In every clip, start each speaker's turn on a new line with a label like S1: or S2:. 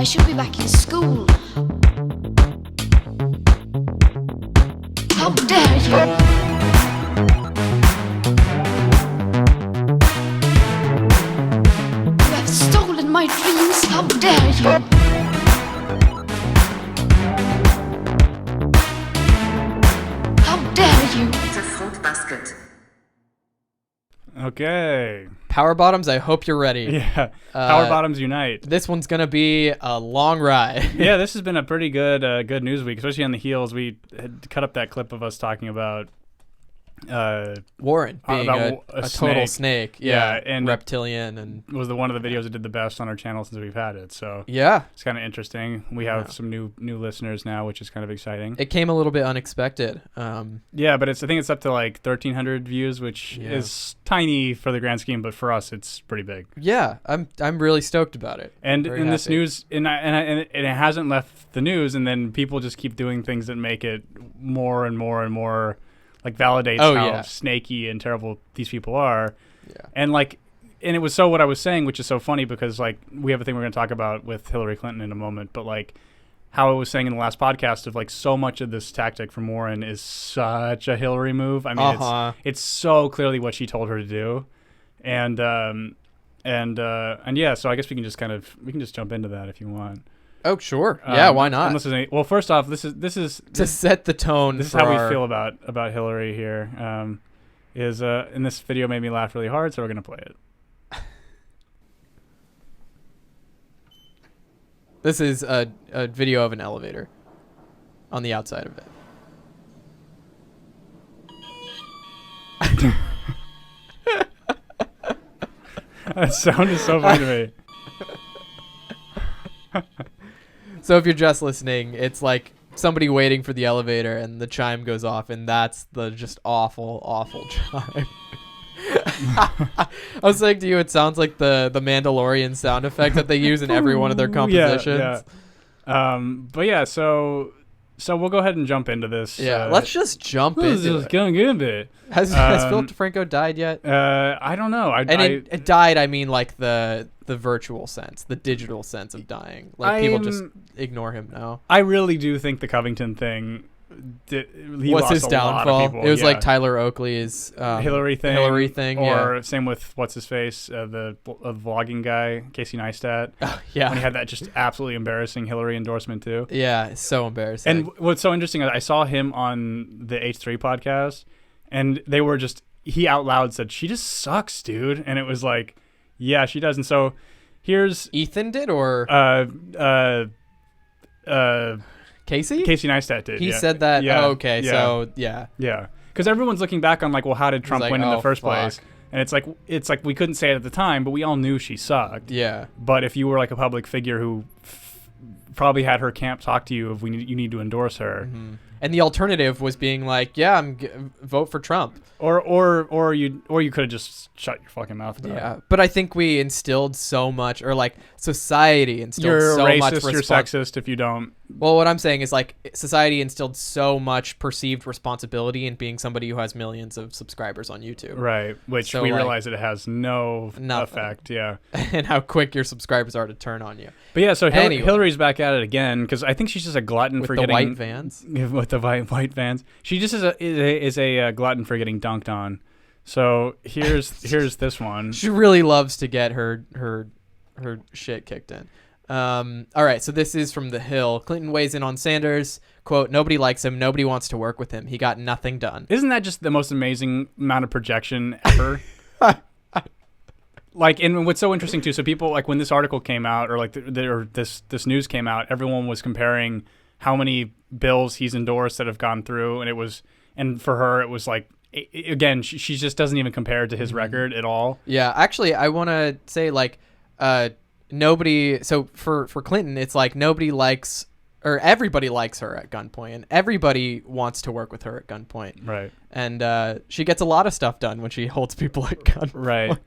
S1: I should be back in school. How dare you! You have stolen my dreams. How dare you! How dare you!
S2: It's a fruit basket.
S3: Okay.
S4: Power Bottoms, I hope you're ready.
S3: Yeah. Power Bottoms unite.
S4: This one's going to be a long ride.
S3: Yeah, this has been a pretty good news week, especially on the heels. We had cut up that clip of us talking about
S4: Warren being
S3: about
S4: a total snake. Yeah,
S3: and
S4: reptilian. And
S3: was one of the videos that did the best on our channel since we've had it. So
S4: yeah,
S3: it's kind of interesting. We have some new listeners now, which is kind of exciting.
S4: It came a little bit unexpected.
S3: Yeah, but I think it's up to like 1,300 views, which is tiny for the grand scheme, but for us, it's pretty big.
S4: Yeah, I'm really stoked about it.
S3: And in this news, and it hasn't left the news, and then people just keep doing things that make it more and more and more. Like validates how snaky and terrible these people are. Yeah. And it was so what I was saying, which is so funny because like we have a thing we're going to talk about with Hillary Clinton in a moment, but like how I was saying in the last podcast of like so much of this tactic from Warren is such a Hillary move. I mean, it's so clearly what she told her to do. And yeah, so I guess we can just jump into that if you want.
S4: Oh, sure. Yeah, why not?
S3: Well, first off, this is
S4: to set the tone.
S3: This is how we feel about Hillary here. And this video made me laugh really hard, so we're gonna play it.
S4: This is a video of an elevator on the outside of it.
S3: That sound is so funny to me.
S4: So if you're just listening, it's like somebody waiting for the elevator and the chime goes off, and that's the just awful, awful chime. I was saying to you, it sounds like the Mandalorian sound effect that they use in every one of their compositions.
S3: Yeah. But yeah, so we'll go ahead and jump into this.
S4: Yeah, let's just jump into it.
S3: Going good a bit.
S4: Has Philip DeFranco died yet?
S3: I don't know.
S4: It died, I mean like the virtual sense, the digital sense of dying. Like people just ignore him now.
S3: I really do think the Covington thing
S4: was his downfall. It was like Tyler Oakley's
S3: Hillary thing, or
S4: yeah.
S3: Same with what's his face, the vlogging guy, Casey Neistat.
S4: Yeah,
S3: when he had that just absolutely embarrassing Hillary endorsement too.
S4: Yeah, it's so embarrassing.
S3: And what's so interesting, I saw him on the H3 podcast, and they were he out loud said, "She just sucks, dude," and it was like, yeah, she does. And so here's
S4: Ethan did, or Casey
S3: Neistat did.
S4: He said that.
S3: Yeah.
S4: Oh, okay.
S3: Yeah.
S4: So yeah.
S3: Because everyone's looking back on like, well, how did Trump win in the first place? And it's like we couldn't say it at the time, but we all knew she sucked.
S4: Yeah.
S3: But if you were like a public figure who probably had her camp talk to you of you need to endorse her.
S4: Mm-hmm. And the alternative was being like, yeah, vote for Trump.
S3: Or you could have just shut your fucking mouth about it.
S4: But I think we instilled so much, or like society instilled so
S3: racist,
S4: much.
S3: You're sexist if you don't.
S4: Well, what I'm saying is like society instilled so much perceived responsibility in being somebody who has millions of subscribers on YouTube.
S3: Right, which we realize it has no effect. Yeah,
S4: and how quick your subscribers are to turn on you.
S3: But yeah, so Hillary's back at it again because I think she's just a glutton for
S4: getting
S3: the
S4: white vans.
S3: With the white vans, she just is a glutton for getting dunked on. So here's this one.
S4: She really loves to get her shit kicked in. All right, so this is from The Hill. Clinton weighs in on Sanders. Quote, nobody likes him. Nobody wants to work with him. He got nothing done.
S3: Isn't that just the most amazing amount of projection ever? Like, and what's so interesting too, so people, like when this article came out or like this news came out, everyone was comparing how many bills he's endorsed that have gone through. And for her, it was like, again, she just doesn't even compare to his record at all.
S4: Yeah, actually, I want to say like, nobody. So for Clinton, it's like nobody likes, or everybody likes her at gunpoint, and everybody wants to work with her at gunpoint.
S3: Right.
S4: And she gets a lot of stuff done when she holds people at gunpoint.
S3: Right.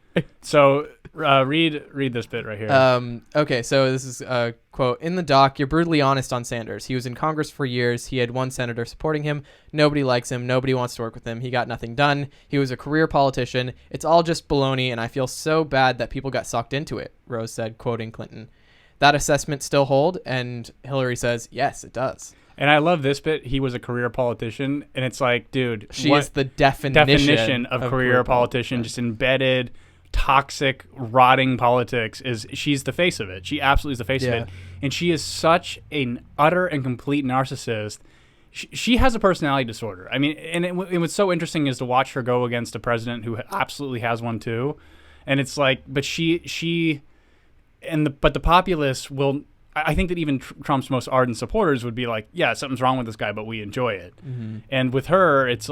S3: So read this bit right here.
S4: Okay, so this is a quote. In the doc, you're brutally honest on Sanders. He was in Congress for years. He had one senator supporting him. Nobody likes him. Nobody wants to work with him. He got nothing done. He was a career politician. It's all just baloney, and I feel so bad that people got sucked into it, Rose said, quoting Clinton. that assessment still hold? And Hillary says, yes, it does.
S3: And I love this bit. He was a career politician, and it's like, dude,
S4: she is the definition
S3: of career politician, just embedded, toxic, rotting politics. She's the face of it. She absolutely is the face of it, and she is such an utter and complete narcissist. She has a personality disorder. I mean, and it was so interesting is to watch her go against a president who absolutely has one too, and it's like, but the populace will. I think that even Trump's most ardent supporters would be like, yeah, something's wrong with this guy, but we enjoy it. Mm-hmm. And with her, it's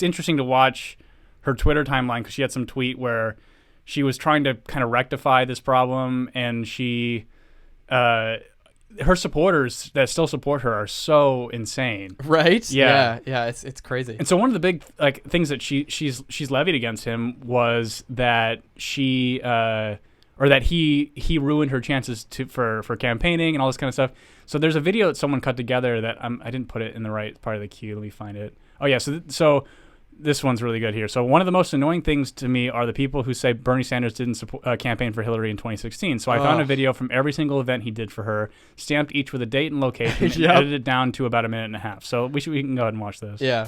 S3: interesting to watch her Twitter timeline, because she had some tweet where she was trying to kind of rectify this problem, and her supporters that still support her are so insane.
S4: Right? Yeah, it's crazy.
S3: And so one of the big things that she's levied against him was that he ruined her chances for campaigning and all this kind of stuff. So there's a video that someone cut together that I didn't put it in the right part of the queue. Let me find it. Oh yeah, so this one's really good here. So one of the most annoying things to me are the people who say Bernie Sanders didn't campaign for Hillary in 2016. So I found a video from every single event he did for her, stamped each with a date and location, and edited it down to about a minute and a half. So we can go ahead and watch this.
S4: Yeah.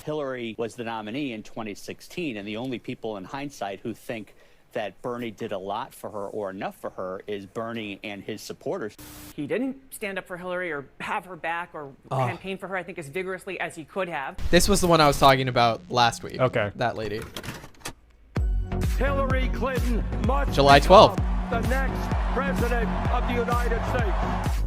S2: Hillary was the nominee in 2016, and the only people in hindsight who think that Bernie did a lot for her or enough for her is Bernie and his supporters.
S5: He didn't stand up for Hillary or have her back or campaign for her, I think, as vigorously as he could have.
S4: This was the one I was talking about last week.
S3: Okay.
S4: That lady.
S6: Hillary Clinton must
S4: July 12th.
S6: the next president of the United States.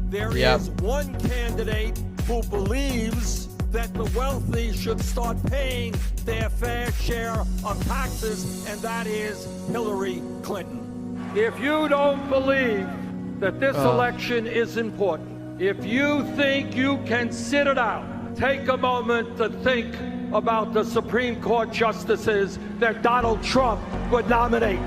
S6: There is one candidate who believes that the wealthy should start paying their fair share of taxes, and that is Hillary Clinton. If you don't believe that this election is important, if you think you can sit it out, take a moment to think about the Supreme Court justices that Donald Trump would nominate.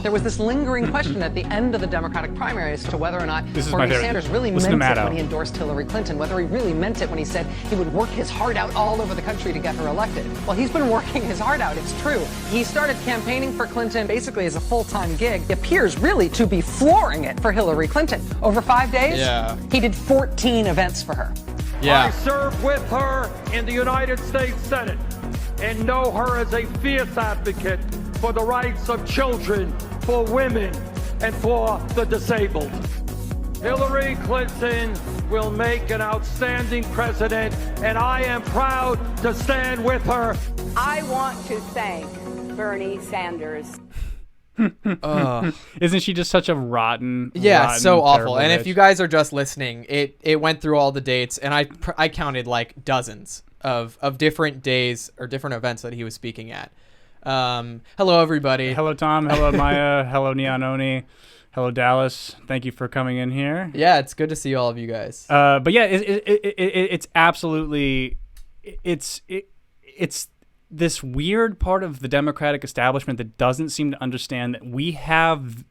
S7: There was this lingering question at the end of the Democratic primary as to whether or not Bernie Sanders really meant it when he endorsed Hillary Clinton, whether he really meant it when he said he would work his heart out all over the country to get her elected. Well, he's been working his heart out, it's true. He started campaigning for Clinton basically as a full-time gig. He appears really to be flooring it for Hillary Clinton. Over 5 days, he did 14 events for her.
S6: I served with her in the United States Senate and know her as a fierce advocate for the rights of children, for women, and for the disabled. Hillary Clinton will make an outstanding president, and I am proud to stand with her.
S8: I want to thank Bernie Sanders.
S3: Isn't she just such a rotten
S4: so awful. And
S3: bitch?
S4: if you guys are just listening, it went through all the dates, and I counted like dozens of different days or different events that he was speaking at. Hello everybody.
S3: Hello Tom, hello Maya, hello Neononi, hello Dallas. Thank you for coming in here.
S4: Yeah, it's good to see all of you guys.
S3: But yeah, it's absolutely it's this weird part of the Democratic establishment that doesn't seem to understand that we have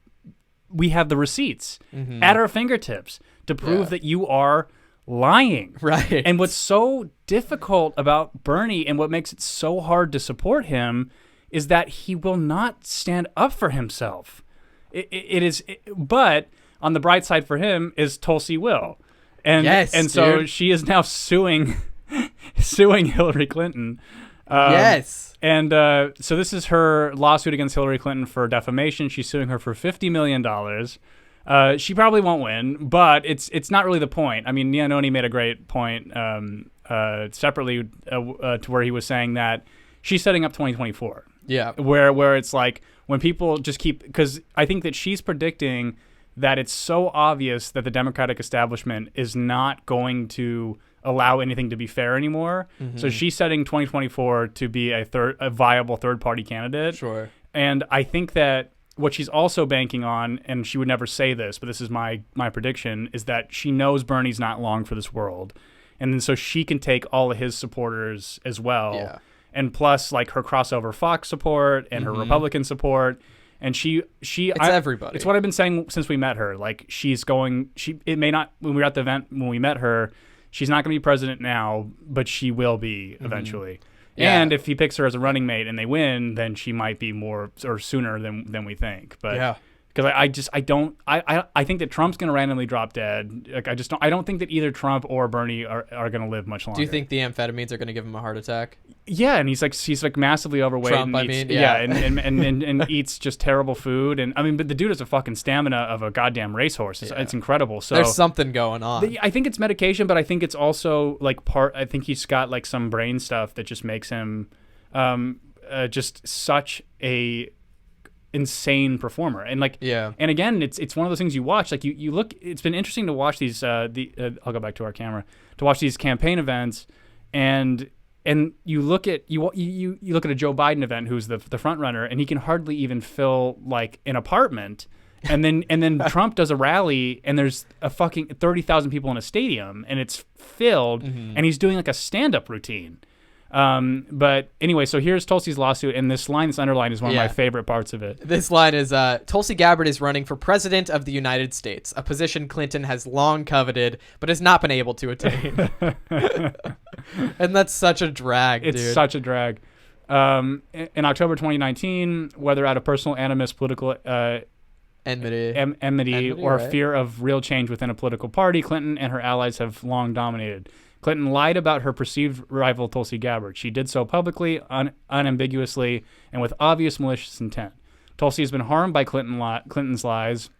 S3: the receipts at our fingertips to prove that you are lying.
S4: Right.
S3: And what's so difficult about Bernie and what makes it so hard to support him is that he will not stand up for himself. But on the bright side for him is Tulsi will. And so she is now suing Hillary Clinton. And so this is her lawsuit against Hillary Clinton for defamation. She's suing her for $50 million. She probably won't win, but it's not really the point. I mean, Neononi made a great point separately to where he was saying that she's setting up 2024.
S4: Yeah.
S3: Where it's like when people just keep, because I think that she's predicting that it's so obvious that the Democratic establishment is not going to allow anything to be fair anymore. So she's setting 2024 to be a viable third-party candidate.
S4: Sure.
S3: And I think that what she's also banking on, and she would never say this, but this is my prediction, is that she knows Bernie's not long for this world. And then so she can take all of his supporters as well.
S4: Yeah.
S3: And plus, like, her crossover Fox support and her Republican support. And it's
S4: everybody.
S3: It's what I've been saying since we met her. Like, it may not, when we were at the event, when we met her, she's not going to be president now, but she will be eventually. Yeah. And if he picks her as a running mate and they win, then she might be more or sooner than we think. But Because I think that Trump's going to randomly drop dead. Like I don't think that either Trump or Bernie are going to live much longer.
S4: Do you think the amphetamines are going to give him a heart attack?
S3: Yeah, and he's like massively overweight.
S4: Trump,
S3: and eats, and eats just terrible food. And I mean, but the dude has a fucking stamina of a goddamn racehorse. It's incredible. So
S4: there's something going on.
S3: I think it's medication, but I think it's also like I think he's got like some brain stuff that just makes him just such a insane performer. And like and again, it's one of those things you watch. Like you look. It's been interesting to watch these. I'll go back to our camera to watch these campaign events and you look at you look at a Joe Biden event, who's the front runner, and he can hardly even fill like an apartment. And then Trump does a rally, and there's a fucking 30,000 people in a stadium, and it's filled, and he's doing like a stand-up routine. But anyway, so here's Tulsi's lawsuit, and this line that's underlined is one of my favorite parts of it.
S4: This line is, Tulsi Gabbard is running for president of the United States, a position Clinton has long coveted, but has not been able to attain. And that's such a drag, dude.
S3: It's such a drag. In October 2019, whether out of personal animus, political enmity or
S4: right?
S3: fear of real change within a political party, Clinton and her allies have long dominated. Clinton lied about her perceived rival Tulsi Gabbard. She did so publicly, unambiguously, and with obvious malicious intent. Tulsi has been harmed by Clinton's lies,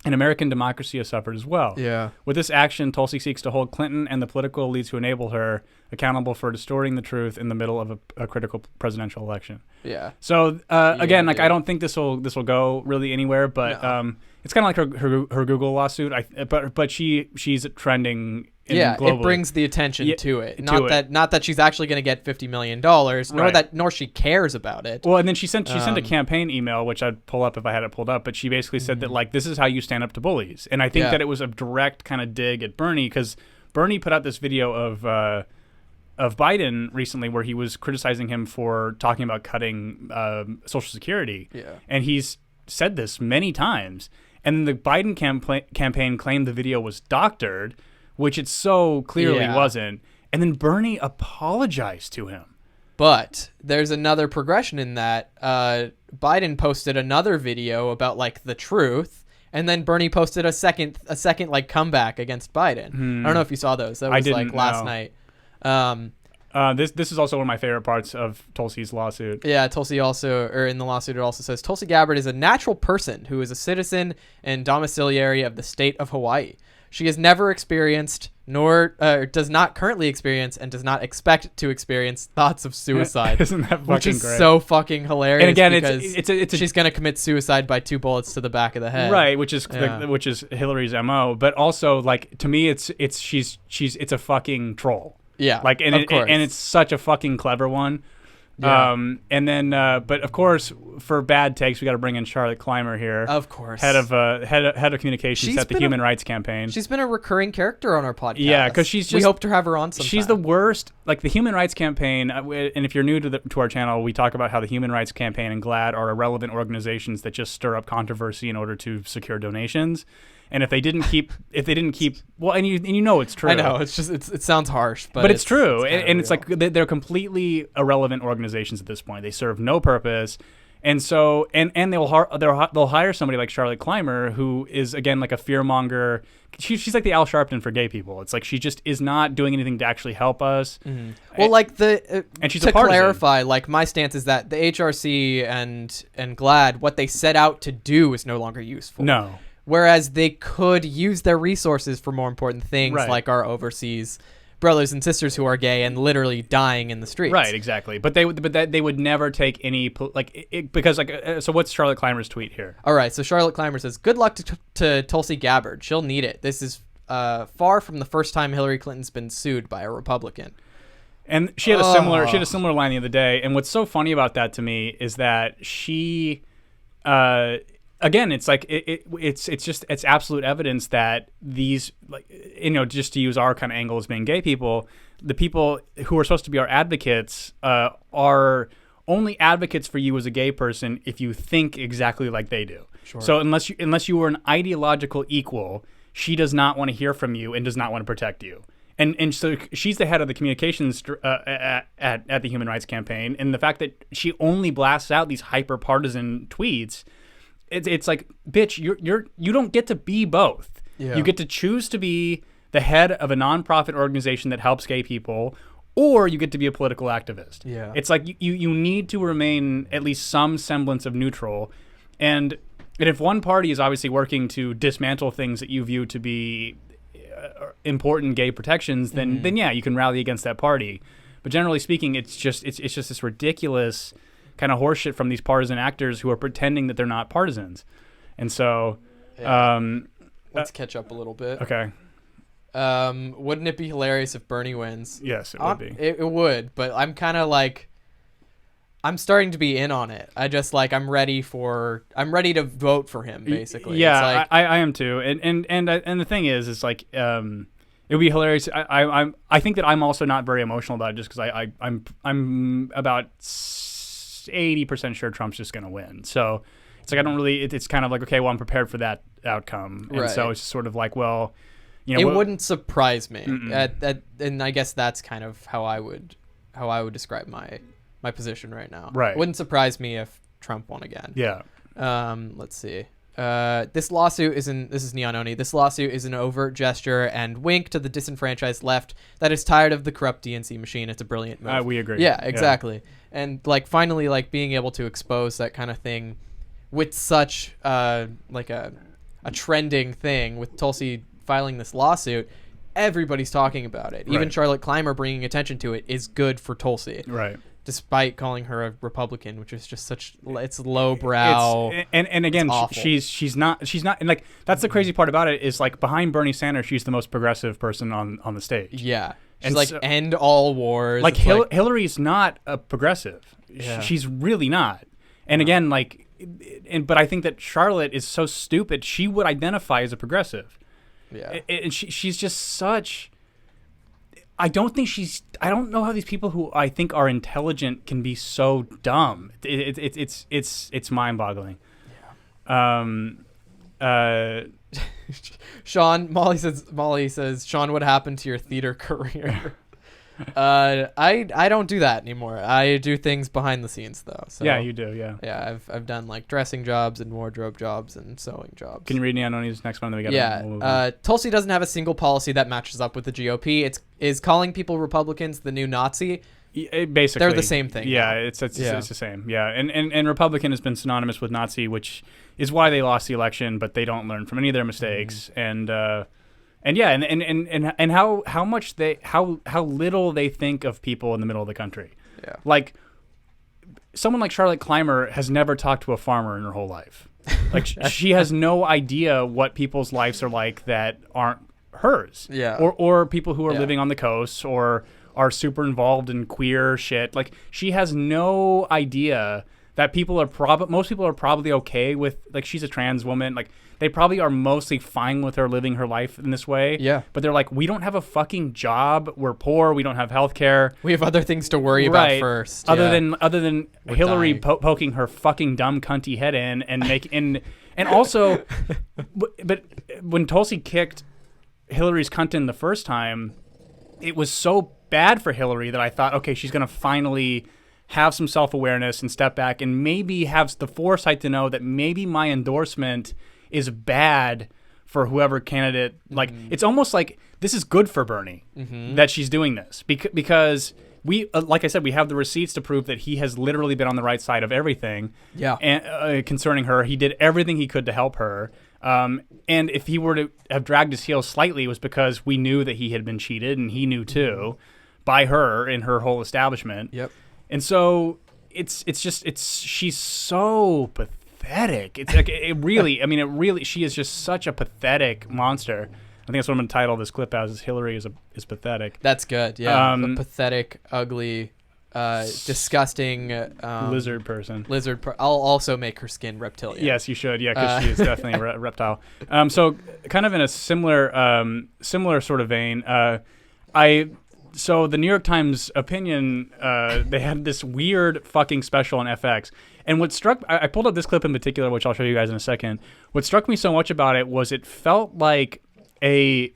S3: and American democracy has suffered as well.
S4: Yeah.
S3: With this action, Tulsi seeks to hold Clinton and the political elites who enable her accountable for distorting the truth in the middle of a critical presidential election.
S4: Yeah.
S3: So again, like I don't think this will go really anywhere, but it's kind of like her Google lawsuit. But she's trending. Globally.
S4: It brings the attention to it. Not that she's actually going to get $50 million, nor she cares about it.
S3: Well, and then she sent a campaign email, which I'd pull up if I had it pulled up. But she basically said that like this is how you stand up to bullies, and I think that it was a direct kind of dig at Bernie, because Bernie put out this video of Biden recently where he was criticizing him for talking about cutting Social Security, and he's said this many times. And the Biden campaign claimed the video was doctored, which it so clearly wasn't. And then Bernie apologized to him.
S4: But there's another progression in that. Biden posted another video about like the truth, and then Bernie posted a second like comeback against Biden. I don't know if you saw those. That was like last night.
S3: This is also one of my favorite parts of Tulsi's lawsuit.
S4: Yeah, Tulsi also, or in the lawsuit, it also says Tulsi Gabbard is a natural person who is a citizen and domiciliary of the state of Hawaii. She has never experienced, nor does not currently experience, and does not expect to experience thoughts of suicide.
S3: Isn't that fucking
S4: which is
S3: great?
S4: So fucking hilarious.
S3: And again,
S4: it's she's gonna commit suicide by 2 bullets to the back of the head.
S3: Right, which is Hillary's MO. But also, like, to me, it's a fucking troll.
S4: Yeah,
S3: like, and it's such a fucking clever one.
S4: Yeah.
S3: And then, but of course, for bad takes, we got to bring in Charlotte Clymer here.
S4: Of course,
S3: head of communications at the Human Rights Campaign.
S4: She's been a recurring character on our podcast.
S3: Yeah, because we
S4: hope to have her on sometime.
S3: She's the worst. Like the Human Rights Campaign, and if you're new to our channel, we talk about how the Human Rights Campaign and GLAAD are irrelevant organizations that just stir up controversy in order to secure donations. And if they didn't keep, well, and you know it's true.
S4: I know it sounds harsh, but
S3: it's true, and it's like they're completely irrelevant organizations at this point. They serve no purpose, and so and they'll hire somebody like Charlotte Clymer, who is again like a fearmonger. She's like the Al Sharpton for gay people. It's like she just is not doing anything to actually help us.
S4: Mm-hmm. Well, like and she's to
S3: a partisan.
S4: Clarify, like my stance is that the HRC and GLAAD, what they set out to do is no longer useful.
S3: No.
S4: Whereas they could use their resources for more important things, like our overseas brothers and sisters who are gay and literally dying in the streets.
S3: Right, exactly. But they would never take any because so what's Charlotte Clymer's tweet here?
S4: All right, so Charlotte Clymer says, "Good luck to Tulsi Gabbard. She'll need it. This is far from the first time Hillary Clinton's been sued by a Republican."
S3: And she had a similar line the other day. And what's so funny about that to me is that she. Again, it's like it's absolute evidence that these, like, just to use our kind of angle as being gay people, the people who are supposed to be our advocates are only advocates for you as a gay person if you think exactly like they do. Sure. So unless you were an ideological equal, she does not want to hear from you and does not want to protect you. And so she's the head of the communications at the Human Rights Campaign, and the fact that she only blasts out these hyper partisan tweets it's like, bitch, you don't get to be both.
S4: Yeah.
S3: You get to choose to be the head of a nonprofit organization that helps gay people, or you get to be a political activist.
S4: Yeah.
S3: It's like you need to remain at least some semblance of neutral. And if one party is obviously working to dismantle things that you view to be important gay protections, then yeah, you can rally against that party. But generally speaking, it's just this ridiculous kind of horseshit from these partisan actors who are pretending that they're not partisans. And so,
S4: let's catch up a little bit.
S3: Okay.
S4: Wouldn't it be hilarious if Bernie wins?
S3: Yes, it would be.
S4: It would, but I'm kind of like, I'm starting to be in on it. I'm ready to vote for him, basically.
S3: Yeah,
S4: it's like,
S3: I am too. And the thing is, it's like, it would be hilarious. I think that I'm also not very emotional about it, just because I'm about 80% sure Trump's just gonna win. So it's like I don't really. It's kind of like, okay, well, I'm prepared for that outcome, and so it's just sort of like, well,
S4: it wouldn't surprise me. And I guess that's kind of how I would describe my position right now.
S3: Right.
S4: Wouldn't surprise me if Trump won again.
S3: Yeah.
S4: Let's see. This lawsuit this is Neon Oni. This lawsuit is an overt gesture and wink to the disenfranchised left that is tired of the corrupt DNC machine. It's a brilliant move.
S3: We agree.
S4: Yeah, exactly. Yeah. And like finally, like being able to expose that kind of thing with such like a trending thing, with Tulsi filing this lawsuit, everybody's talking about it. Even Charlotte Clymer bringing attention to it is good for Tulsi.
S3: Right.
S4: Despite calling her a Republican, which is just it's lowbrow.
S3: And again, she's not, and like that's the crazy part about it is like behind Bernie Sanders, she's the most progressive person on the stage.
S4: Yeah, she's like end all wars.
S3: Like Hillary's not a progressive.
S4: Yeah.
S3: She's really not. And again, like, but I think that Charlotte is so stupid. She would identify as a progressive.
S4: Yeah,
S3: and she's just such. I don't know how these people who I think are intelligent can be so dumb. It's mind-boggling.
S4: Yeah. Sean, Molly says, Sean, what happened to your theater career? I don't do that anymore. I do things behind the scenes though. So
S3: yeah, you do. Yeah.
S4: Yeah, I've done like dressing jobs and wardrobe jobs and sewing jobs.
S3: Can you read Neon Oni's next one? Then we got.
S4: Yeah. Tulsi doesn't have a single policy that matches up with the GOP. Is calling people Republicans the new Nazi.
S3: Basically,
S4: they're the same thing.
S3: Yeah, it's the same. Yeah, and Republican has been synonymous with Nazi, which is why they lost the election. But they don't learn from any of their mistakes, and how much how little they think of people in the middle of the country.
S4: Yeah.
S3: Like someone like Charlotte Clymer has never talked to a farmer in her whole life. Like she has no idea what people's lives are like that aren't hers.
S4: Yeah.
S3: Or people who are living on the coast or are super involved in queer shit. Like she has no idea that most people are probably okay with, like, she's a trans woman. Like they probably are mostly fine with her living her life in this way.
S4: Yeah.
S3: But they're like, we don't have a fucking job. We're poor. We don't have health care.
S4: We have other things to worry about first.
S3: Other than Hillary poking her fucking dumb cunty head in and and also, but when Tulsi kicked Hillary's cunt in the first time, it was so bad for Hillary that I thought, okay, she's going to finally have some self-awareness and step back and maybe have the foresight to know that maybe my endorsement is bad for whoever candidate. Like, it's almost like this is good for Bernie that she's doing this because we, like I said, we have the receipts to prove that he has literally been on the right side of everything.
S4: Yeah.
S3: And concerning her, he did everything he could to help her. And if he were to have dragged his heels slightly, it was because we knew that he had been cheated, and he knew too, by her and her whole establishment.
S4: Yep.
S3: And so she's so pathetic. It's like she is just such a pathetic monster. I think that's what I'm going to title this clip as: Hillary is pathetic.
S4: That's good. Yeah. A pathetic, ugly, disgusting
S3: lizard person.
S4: I'll also make her skin reptilian.
S3: Yes, you should. Yeah, because she is definitely a reptile. So kind of in a similar sort of vein, so the New York Times opinion, they had this weird fucking special on FX. And I pulled up this clip in particular, which I'll show you guys in a second. What struck me so much about it was it felt like the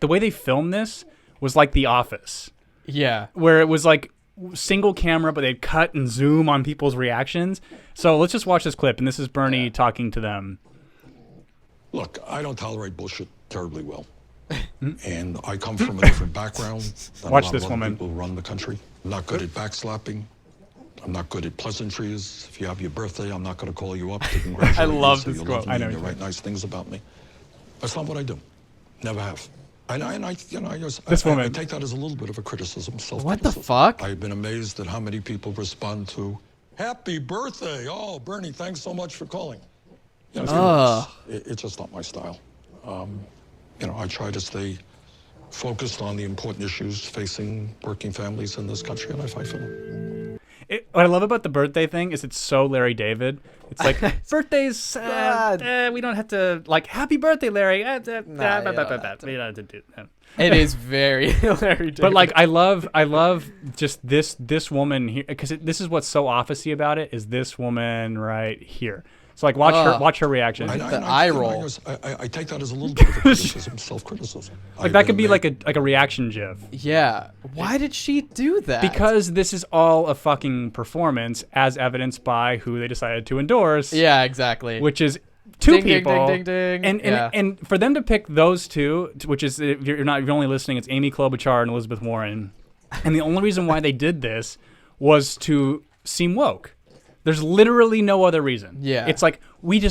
S3: way they filmed this was like The Office.
S4: Yeah.
S3: Where it was like single camera, but they'd cut and zoom on people's reactions. So let's just watch this clip, and this is Bernie talking to them.
S9: Look, I don't tolerate bullshit terribly well. And I come from a different background than
S3: Watch
S9: a lot
S3: this
S9: of other
S3: woman.
S9: people who run the country. I'm not good at backslapping. I'm not good at pleasantries. If you have your birthday, I'm not going to call you up to congratulate
S4: I
S9: you.
S4: love
S9: say
S4: this
S9: you
S4: quote.
S9: me
S3: I know
S9: and you
S3: you
S9: write nice things about me. That's not what I do. Never have. And I
S3: This woman.
S9: I take that as a little bit of a criticism,
S4: What the
S9: self-criticism.
S4: fuck?
S9: I've been amazed at how many people respond to, happy birthday. Oh, Bernie, thanks so much for calling. You know, it's just not my style. I try to stay focused on the important issues facing working families in this country, and I fight for them.
S3: What I love about the birthday thing is it's so Larry David. It's like, birthdays, we don't have to, like, happy birthday, Larry. We don't have to do that.
S4: It is very Larry David.
S3: But like I love just this woman here, because this is what's so officey about it, is this woman right here. So like watch her reaction.
S4: The eye roll.
S9: I take that as a little bit of a criticism, self-criticism.
S3: Like that could be like a reaction gif.
S4: Yeah. Why did she do that?
S3: Because this is all a fucking performance, as evidenced by who they decided to endorse.
S4: Yeah, exactly.
S3: Which is two
S4: Ding, ding,
S3: people.
S4: ding, ding, ding.
S3: And for them to pick those two, which is, if you're only listening, it's Amy Klobuchar and Elizabeth Warren. And the only reason why they did this was to seem woke. There's literally no other reason.
S4: Yeah.
S3: It's like we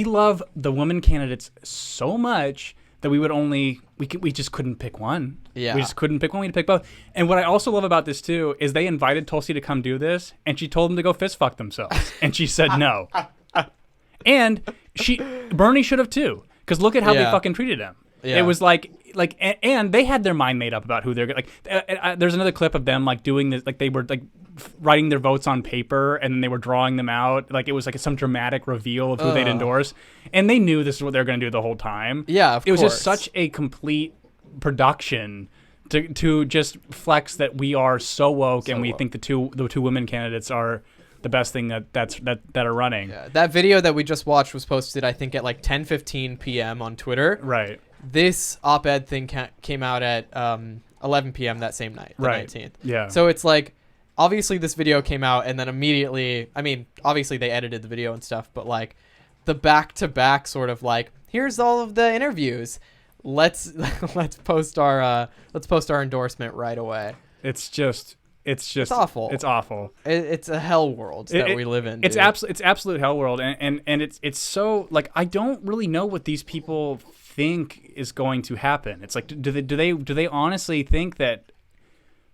S3: love the women candidates so much that we just couldn't pick one.
S4: Yeah.
S3: We just couldn't pick one. We had to pick both. And what I also love about this too is they invited Tulsi to come do this, and she told them to go fist fuck themselves, and she said no. And Bernie should have too, because look at how they fucking treated him. Yeah. It was and they had their mind made up about who they're like. There's another clip of them like doing this, like they were like writing their votes on paper, and then they were drawing them out. Like it was like some dramatic reveal of who they'd endorse, and they knew this is what they were going to do the whole time.
S4: Yeah,
S3: it was just such a complete production to just flex that we are so woke, and we think the two women candidates are the best thing that are running.
S4: Yeah, that video that we just watched was posted, I think, at like 10:15 p.m. on Twitter.
S3: Right.
S4: This op-ed thing came out at 11 p.m. that same night, the 19th.
S3: Yeah.
S4: So it's like, obviously this video came out, and then immediately, I mean, obviously they edited the video and stuff, but like the back-to-back sort of like, here's all of the interviews. Let's post our endorsement right away.
S3: It's awful. It's awful.
S4: It's a hell world that we live in.
S3: It's absolute hell world, and it's so like I don't really know what these people think is going to happen. It's like do they honestly think that?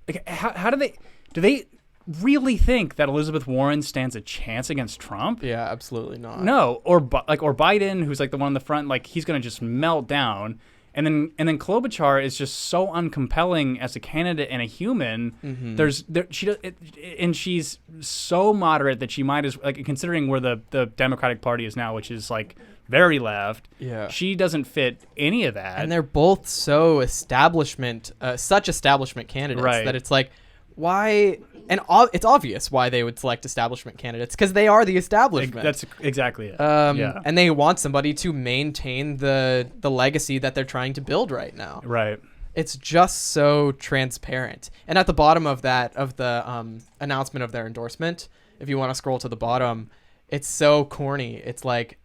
S3: Like how do they really think that Elizabeth Warren stands a chance against Trump?
S4: Yeah, absolutely not.
S3: No, or Biden, who's like the one on the front, like he's gonna just melt down. And then Klobuchar is just so uncompelling as a candidate and a human. Mm-hmm. And she's so moderate that she might as like, considering where the Democratic Party is now, which is like very left.
S4: Yeah,
S3: she doesn't fit any of that.
S4: And they're both so such establishment candidates that it's like, why? And it's obvious why they would select establishment candidates, because they are the establishment.
S3: That's exactly it.
S4: And they want somebody to maintain the legacy that they're trying to build right now.
S3: Right.
S4: It's just so transparent. And at the bottom of the announcement of their endorsement, if you want to scroll to the bottom, it's so corny. It's like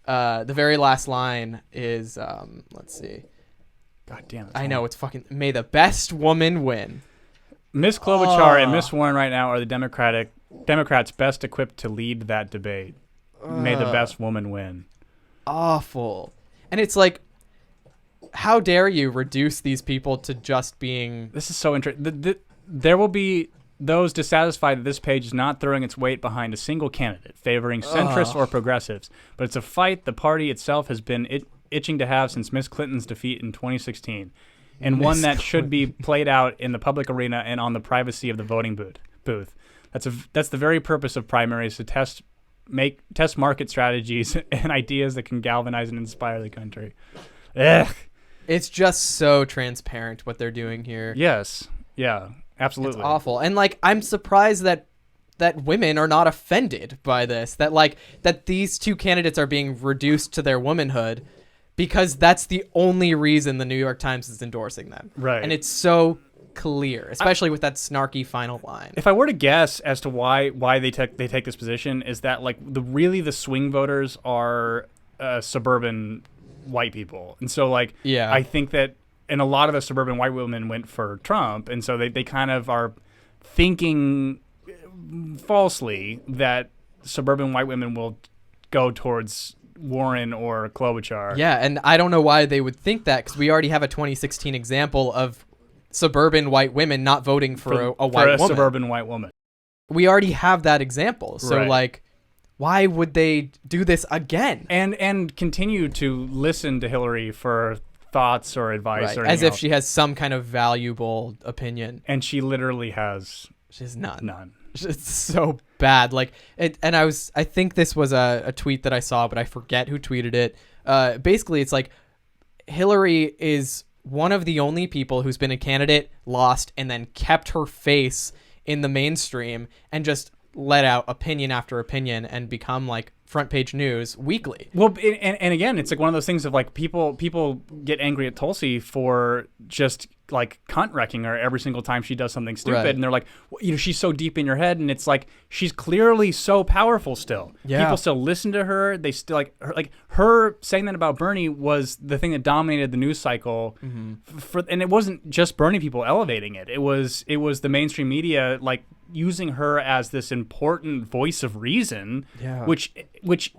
S4: the very last line is let's see.
S3: God damn it.
S4: I know, it's fucking, may the best woman win.
S3: Miss Klobuchar and Miss Warren right now are the Democrats best equipped to lead that debate. May the best woman win.
S4: Awful. And it's like, how dare you reduce these people to just being...
S3: This is so interesting. There will be those dissatisfied that this page is not throwing its weight behind a single candidate, favoring centrists or progressives. But it's a fight the party itself has been itching to have since Miss Clinton's defeat in 2016. And one that should be played out in the public arena and on the privacy of the voting booth. That's the very purpose of primaries, to test market strategies and ideas that can galvanize and inspire the country. Ugh.
S4: It's just so transparent what they're doing here.
S3: Yes. Yeah. Absolutely.
S4: It's awful. And like, I'm surprised that women are not offended by this. That these two candidates are being reduced to their womanhood, because that's the only reason the New York Times is endorsing them.
S3: Right.
S4: And it's so clear, especially with that snarky final line.
S3: If I were to guess as to why they take this position, is that like the swing voters are suburban white people, and so like I think that, and a lot of the suburban white women went for Trump, and so they kind of are thinking falsely that suburban white women will go towards Warren or Klobuchar.
S4: Yeah, and I don't know why they would think that, because we already have a 2016 example of suburban white women not voting for a white woman.
S3: Suburban white woman.
S4: We already have that example. So like, why would they do this again?
S3: And continue to listen to Hillary for thoughts or advice or anything
S4: as if
S3: else.
S4: she has some kind of valuable opinion.
S3: And she literally has
S4: She's none.
S3: None.
S4: It's so bad. Like and I think this was a tweet that I saw, but I forget who tweeted it. Basically it's like Hillary is one of the only people who's been a candidate, lost, and then kept her face in the mainstream and just let out opinion after opinion and become like front page news weekly.
S3: Well, and again, it's like one of those things of like people get angry at Tulsi for just like cunt wrecking her every single time she does something stupid, and they're like, well, she's so deep in your head, and it's like she's clearly so powerful still.
S4: Yeah.
S3: People still listen to her. They still like her saying that about Bernie was the thing that dominated the news cycle. And it wasn't just Bernie people elevating it. It was the mainstream media like using her as this important voice of reason, which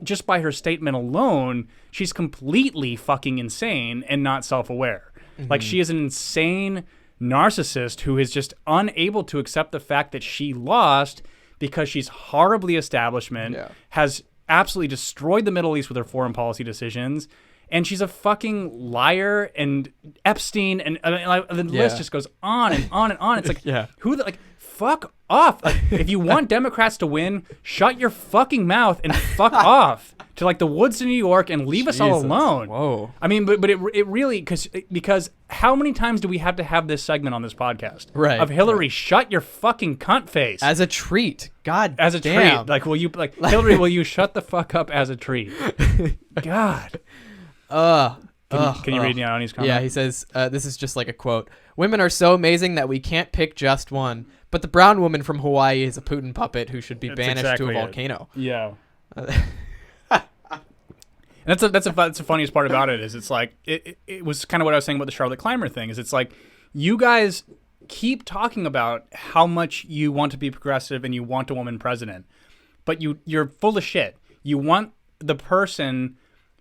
S3: just by her statement alone, she's completely fucking insane and not self-aware. Like she is an insane narcissist who is just unable to accept the fact that she lost because she's horribly establishment, has absolutely destroyed the Middle East with her foreign policy decisions, and she's a fucking liar and Epstein, and the list just goes on and on and on. It's like, who the, like, fuck off. Like, if you want Democrats to win, shut your fucking mouth and fuck off to like the woods of New York and leave us all alone.
S4: Whoa.
S3: I mean, but it really, because how many times do we have to have this segment on this podcast?
S4: Right.
S3: Of Hillary, shut your fucking cunt face.
S4: As a treat. God
S3: as a
S4: damn.
S3: treat. Like, will you, like, Hillary, will you shut the fuck up as a treat? God. Can you read Yanni's comment?
S4: Yeah, he says, this is just like a quote. Women are so amazing that we can't pick just one. But the brown woman from Hawaii is a Putin puppet who should be banished to a volcano.
S3: Yeah. And that's the funniest part about it is it's like it was kind of what I was saying about the Charlotte Clymer thing is it's like you guys keep talking about how much you want to be progressive and you want a woman president, but you're full of shit. You want the person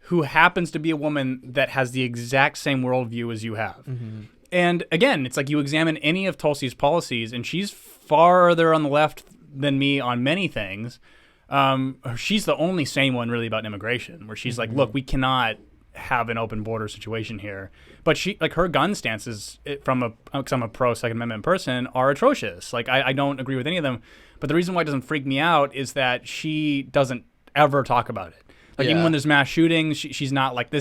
S3: who happens to be a woman that has the exact same worldview as you have. And again, it's like you examine any of Tulsi's policies, and she's farther on the left than me on many things. She's the only sane one really about immigration, where she's like, look, we cannot have an open border situation here. But she, like, her gun stances because I'm a pro Second Amendment person, are atrocious. Like, I don't agree with any of them. But the reason why it doesn't freak me out is that she doesn't ever talk about it. Like, even when there's mass shootings, she's not like,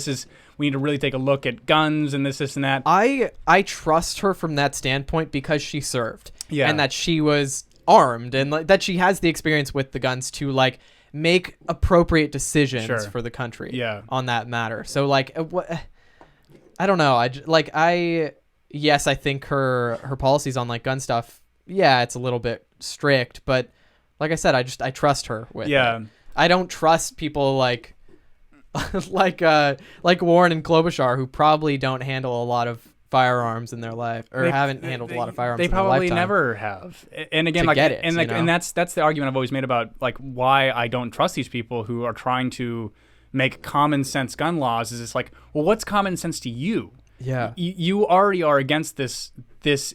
S3: we need to really take a look at guns and this and that.
S4: I trust her from that standpoint because she served.
S3: Yeah.
S4: And that she was armed and like, that she has the experience with the guns to like make appropriate decisions for the country on that matter. So like, I don't know. I think her policies on like gun stuff, it's a little bit strict, but like I said, I trust her with it. I don't trust people like Warren and Klobuchar who probably don't handle a lot of firearms in their life or haven't handled a lot of firearms in their lifetime.
S3: They probably never have. And again, and that's the argument I've always made about like why I don't trust these people who are trying to make common sense gun laws. Is it's like, well, what's common sense to you? Yeah. You already are against this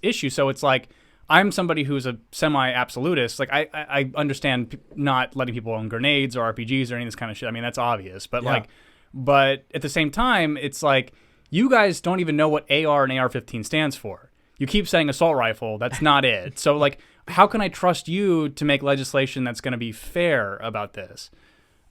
S3: issue, so it's like, I'm somebody who's a semi-absolutist. Like, I understand not letting people own grenades or RPGs or any of this kind of shit. I mean, that's obvious. But but at the same time, it's like, you guys don't even know what AR and AR-15 stands for. You keep saying assault rifle. That's not it. So, like, how can I trust you to make legislation that's going to be fair about this?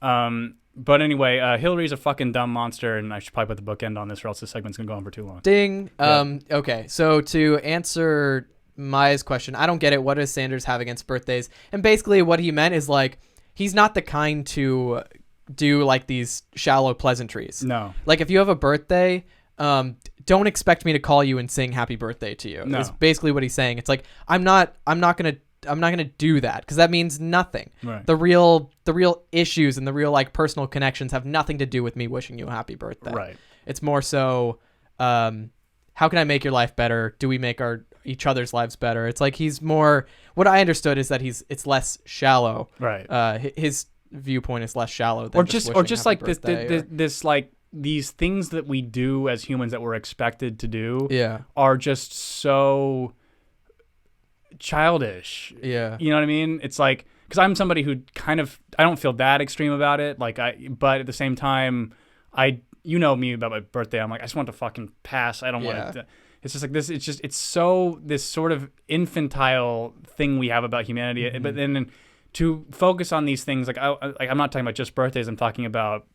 S3: But anyway, Hillary's a fucking dumb monster, and I should probably put the bookend on this or else this segment's going to go on for too long.
S4: Ding. Okay, so to answer Maya's question, I don't get it. What does Sanders have against birthdays? And basically what he meant is like, he's not the kind to do like these shallow pleasantries.
S3: No.
S4: Like if you have a birthday, don't expect me to call you and sing happy birthday to you.
S3: No.
S4: Is basically what he's saying. It's like, I'm not gonna do that, because that means nothing.
S3: Right.
S4: The real issues and the real like personal connections have nothing to do with me wishing you a happy birthday.
S3: Right.
S4: It's more so, how can I make your life better? Do we make each other's lives better? It's like he's more. What I understood is that it's less shallow.
S3: Right.
S4: His viewpoint is less shallow than
S3: just like this like these things that we do as humans that we're expected to do.
S4: Yeah.
S3: Are just so childish.
S4: Yeah.
S3: You know what I mean? It's like, because I'm somebody who kind of, I don't feel that extreme about it. But at the same time, you know me about my birthday. I'm like, I just want to fucking pass. I don't want to. It's just like this. It's so this sort of infantile thing we have about humanity. Mm-hmm. But then to focus on these things, like I'm not talking about just birthdays. I'm talking about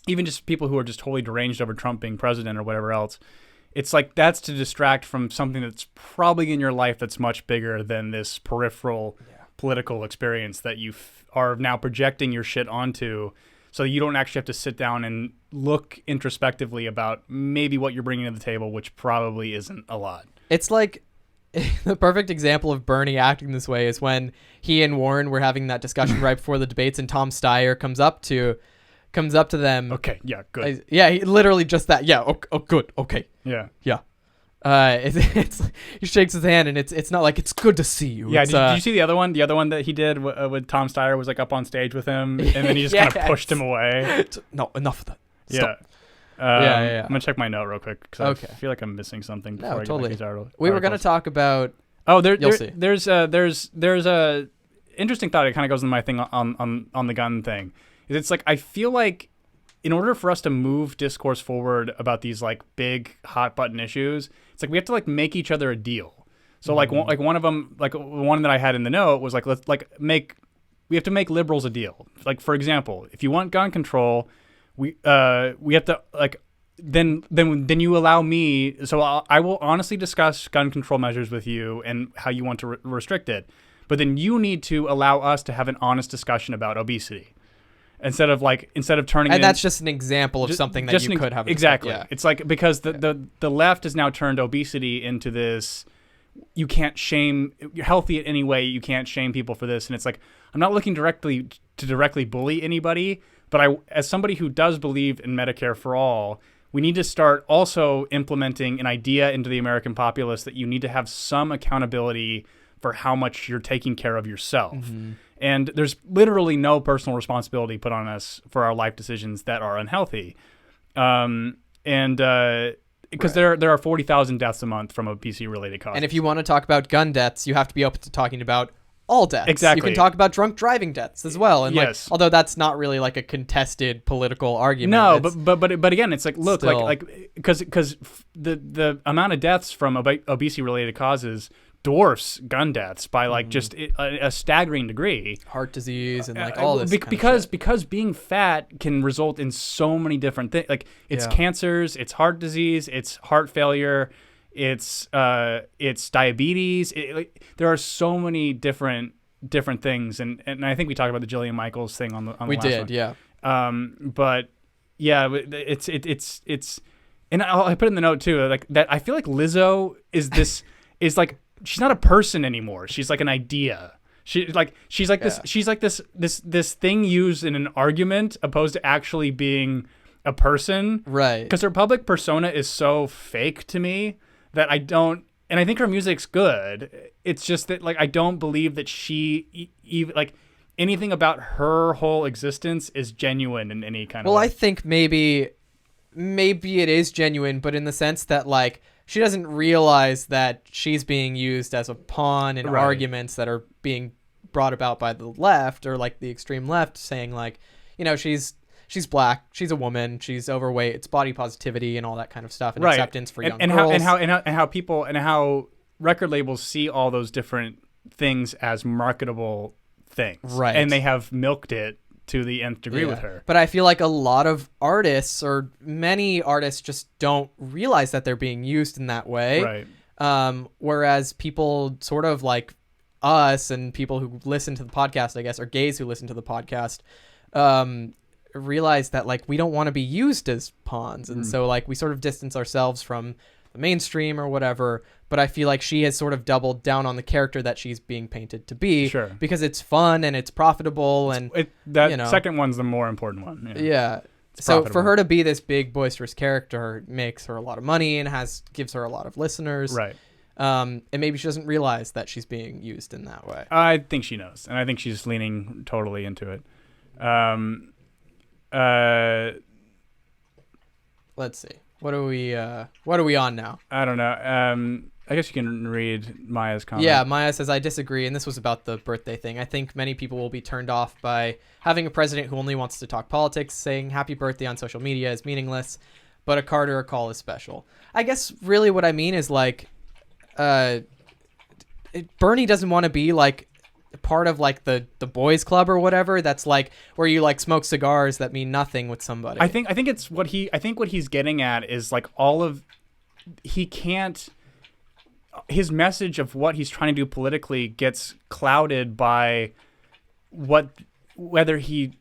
S3: even just people who are just totally deranged over Trump being president or whatever else. It's like that's to distract from something that's probably in your life that's much bigger than this peripheral political experience that you are now projecting your shit onto, so you don't actually have to sit down and look introspectively about maybe what you're bringing to the table, which probably isn't a lot. It's
S4: like the perfect example of Bernie acting this way is when he and Warren were having that discussion right before the debates, and Tom Steyer comes up to them.
S3: Okay, yeah, good.
S4: He literally just that. Yeah, oh good, okay.
S3: Yeah.
S4: Yeah. It's he shakes his hand, and it's not like it's good to see you.
S3: Yeah, did you see the other one? The other one that he did with Tom Steyer was like up on stage with him, and then he just kind of pushed him away.
S4: No, enough of that.
S3: Stop.
S4: Yeah.
S3: I'm gonna check my note real quick because I feel like I'm missing something.
S4: No, totally.
S3: Get
S4: we were gonna talk about.
S3: You'll
S4: see.
S3: There's a interesting thought. It kind of goes into my thing on the gun thing. It's like I feel like in order for us to move discourse forward about these like big hot button issues, it's like we have to like make each other a deal. So like one of them, like one that I had in the note was like, we have to make liberals a deal. Like, for example, if you want gun control, we have to like, then you allow me. So I will honestly discuss gun control measures with you and how you want to restrict it. But then you need to allow us to have an honest discussion about obesity. Instead of turning,
S4: and that's just an example of something that you could have.
S3: Exactly. Yeah. It's like because the left has now turned obesity into this. You can't shame. You're healthy in any way. You can't shame people for this. And it's like I'm not looking to directly bully anybody, but as somebody who does believe in Medicare for all, we need to start also implementing an idea into the American populace that you need to have some accountability for how much you're taking care of yourself. Mm-hmm. And there's literally no personal responsibility put on us for our life decisions that are unhealthy. Because there are 40,000 deaths a month from obesity-related causes.
S4: And if you want to talk about gun deaths, you have to be open to talking about all deaths.
S3: Exactly.
S4: You can talk about drunk driving deaths as well. And
S3: yes.
S4: Although that's not really like a contested political argument.
S3: No, but again, it's like, look, still, because the amount of deaths from obesity-related causes dwarfs gun deaths by like just a staggering degree.
S4: Heart disease and like all this
S3: because being fat can result in so many different things. Like it's cancers, it's heart disease, it's heart failure, it's diabetes. There are so many different things, and I think we talked about the Jillian Michaels thing on the last one.
S4: Yeah.
S3: But yeah, it's and I put in the note too, like that. I feel like Lizzo is like. She's not a person anymore. She's like an idea. She's like this thing used in an argument opposed to actually being a person.
S4: Right.
S3: Because her public persona is so fake to me that I don't, and I think her music's good. It's just that like I don't believe that she even like anything about her whole existence is genuine in any kind of way.
S4: Well, I think maybe it is genuine, but in the sense that like she doesn't realize that she's being used as a pawn in arguments that are being brought about by the left or like the extreme left, saying like, you know, she's black, she's a woman, she's overweight, it's body positivity and all that kind of stuff, and acceptance for young girls.
S3: And how record labels see all those different things as marketable things,
S4: right?
S3: And they have milked it to the nth degree with her.
S4: But I feel like a lot of artists, or many artists, just don't realize that they're being used in that way.
S3: Right.
S4: Whereas people sort of like us and people who listen to the podcast, I guess, or gays who listen to the podcast, realize that like we don't want to be used as pawns. And so like we sort of distance ourselves from the mainstream or whatever. But I feel like she has sort of doubled down on the character that she's being painted to be.
S3: Sure.
S4: Because it's fun and it's profitable. And
S3: that second one's the more important one.
S4: Yeah. So for her to be this big, boisterous character makes her a lot of money and gives her a lot of listeners.
S3: Right.
S4: And maybe she doesn't realize that she's being used in that way.
S3: I think she knows. And I think she's leaning totally into it.
S4: Let's see. What are we on now?
S3: I don't know. I guess you can read Maya's comment.
S4: Yeah, Maya says, I disagree, and this was about the birthday thing. I think many people will be turned off by having a president who only wants to talk politics. Saying happy birthday on social media is meaningless, but a card or a call is special. I guess really what I mean is like, Bernie doesn't want to be like part of like the boys club or whatever. That's like where you like smoke cigars that mean nothing with somebody.
S3: I think it's what he's getting at is like his message of what he's trying to do politically gets clouded by whether he's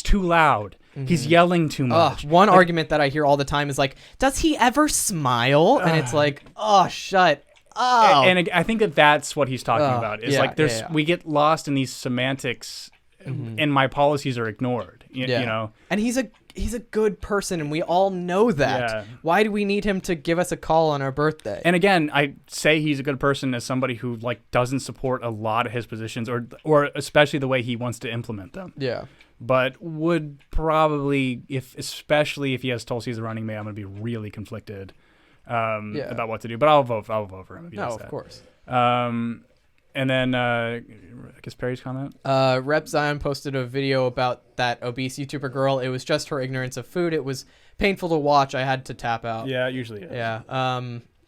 S3: too loud. Mm-hmm. He's yelling too much.
S4: One argument that I hear all the time is like, does he ever smile? And it's like, shut up.
S3: And I think that's what he's talking about. Is we get lost in these semantics, and my policies are ignored. You know.
S4: And he's a good person, and we all know that. Yeah. Why do we need him to give us a call on our birthday?
S3: And again, I say he's a good person as somebody who like doesn't support a lot of his positions, or especially the way he wants to implement them.
S4: Yeah.
S3: But would probably, especially if he has Tulsi as the running mate, I'm going to be really conflicted about what to do. But I'll vote for him if he does that.
S4: Of course.
S3: And then, I guess Perry's comment.
S4: Rep Zion posted a video about that obese YouTuber girl. It was just her ignorance of food. It was painful to watch. I had to tap out.
S3: Yeah, it usually is.
S4: Yeah.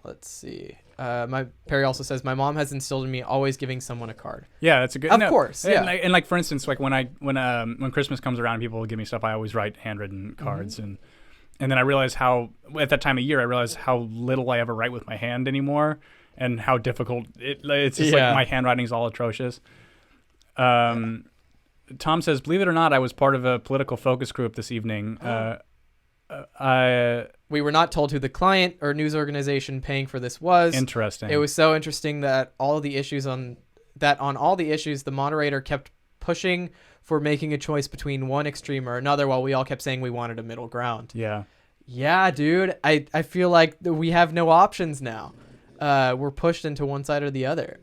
S4: Let's see. Perry also says, my mom has instilled in me always giving someone a card.
S3: Yeah, that's a good.
S4: Of course. Yeah.
S3: And like for instance, like when Christmas comes around, people will give me stuff. I always write handwritten cards, and then I realize how at that time of year how little I ever write with my hand anymore. And how difficult it's just like my handwriting's all atrocious. Tom says, believe it or not, I was part of a political focus group this evening.
S4: We were not told who the client or news organization paying for this was.
S3: Interesting.
S4: It was so interesting that on all the issues, the moderator kept pushing for making a choice between one extreme or another, while we all kept saying we wanted a middle ground.
S3: Yeah.
S4: Yeah, dude. I feel like we have no options now. We're pushed into one side or the other.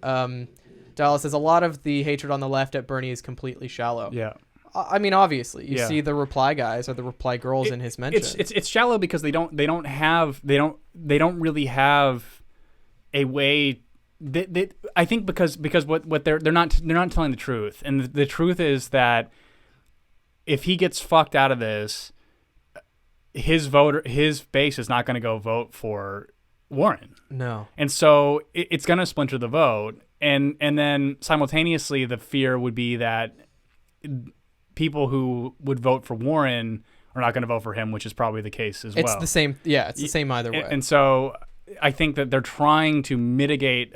S4: Dallas says a lot of the hatred on the left at Bernie is completely shallow.
S3: Yeah.
S4: I mean, obviously, you see the reply guys or the reply girls in his mention.
S3: It's shallow because they don't really have a way. I think because what they're not telling the truth, and the truth is that if he gets fucked out of this, his base is not going to go vote for Warren.
S4: No.
S3: And so it's going to splinter the vote. And then simultaneously, the fear would be that people who would vote for Warren are not going to vote for him, which is probably the case as well.
S4: It's the same. Yeah, it's the same either way.
S3: And so I think that they're trying to mitigate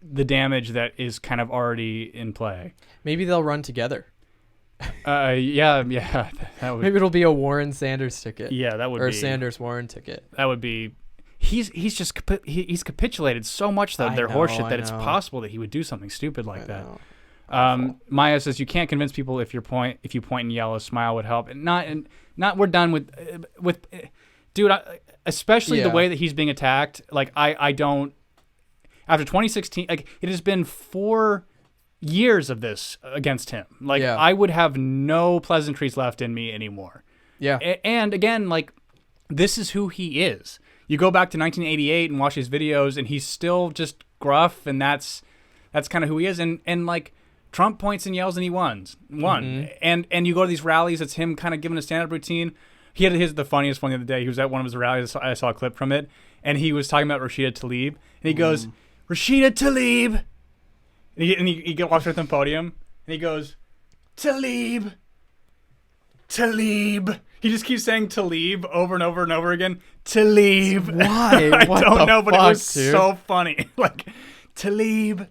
S3: the damage that is kind of already in play.
S4: Maybe they'll run together.
S3: Yeah. That would,
S4: maybe it'll be a Warren Sanders ticket.
S3: Yeah, that would
S4: be.
S3: Or
S4: a Sanders Warren ticket.
S3: That would be. He's capitulated so much though their horseshit that it's possible that he would do something stupid like that. Maya says you can't convince people if you point and yell. A smile would help. And not we're done with dude. Especially the way that he's being attacked. Like I don't. After 2016, like it has been 4 years of this against him. Like I would have no pleasantries left in me anymore.
S4: Yeah.
S3: And again, like this is who he is. You go back to 1988 and watch his videos, and he's still just gruff, and that's kind of who he is. And like Trump points and yells, and he won. Mm-hmm. And you go to these rallies, it's him kind of giving a stand-up routine. He had the funniest one the other day. He was at one of his rallies. I saw a clip from it, and he was talking about Rashida Tlaib, and he goes, Rashida Tlaib, and he walks with the podium, and he goes, Tlaib. He just keeps saying Tlaib over and over and over again. Tlaib.
S4: Why?
S3: I don't know, but it was so funny. Like, Tlaib.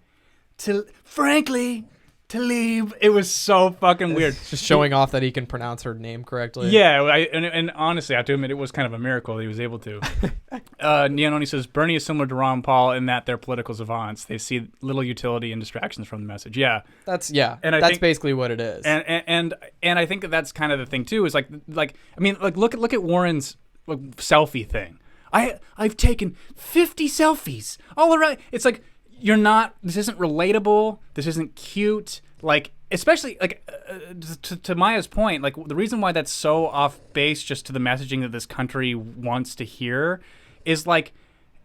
S3: Frankly, Talib. It was so fucking weird.
S4: Just showing off that he can pronounce her name correctly.
S3: Yeah, and honestly, I have to admit, it was kind of a miracle that he was able to. Giannoni says, Bernie is similar to Ron Paul in that they're political savants. They see little utility and distractions from the message. Yeah.
S4: That's basically what it is.
S3: And I think that's kind of the thing, too, is like look at Warren's selfie thing. I've taken 50 selfies all around. It's like, this isn't relatable. This isn't cute. Like, especially like to Maya's point, like the reason why that's so off base just to the messaging that this country wants to hear is like,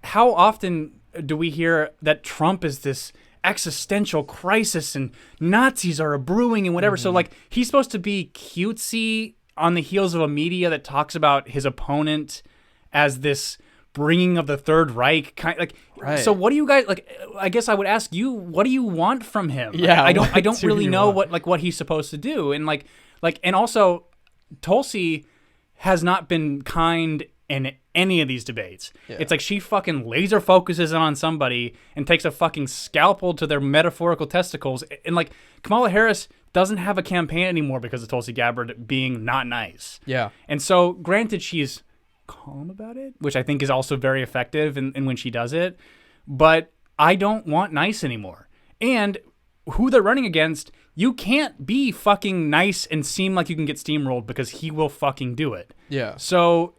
S3: how often do we hear that Trump is this existential crisis and Nazis are brewing and whatever. So like, he's supposed to be cutesy on the heels of a media that talks about his opponent as this bringing of the Third Reich kind, like, right. So what do you guys like? I guess I would ask you, what do you want from him?
S4: Yeah,
S3: I don't really know what he's supposed to do, and and also Tulsi has not been kind in any of these debates. Yeah. It's like she fucking laser focuses on somebody and takes a fucking scalpel to their metaphorical testicles, and like Kamala Harris doesn't have a campaign anymore because of Tulsi Gabbard being not nice.
S4: Yeah,
S3: and so granted, she's calm about it, which I think is also very effective in when she does it, but I don't want nice anymore. And who they're running against, you can't be fucking nice and seem like you can get steamrolled because he will fucking do it.
S4: Yeah.
S3: So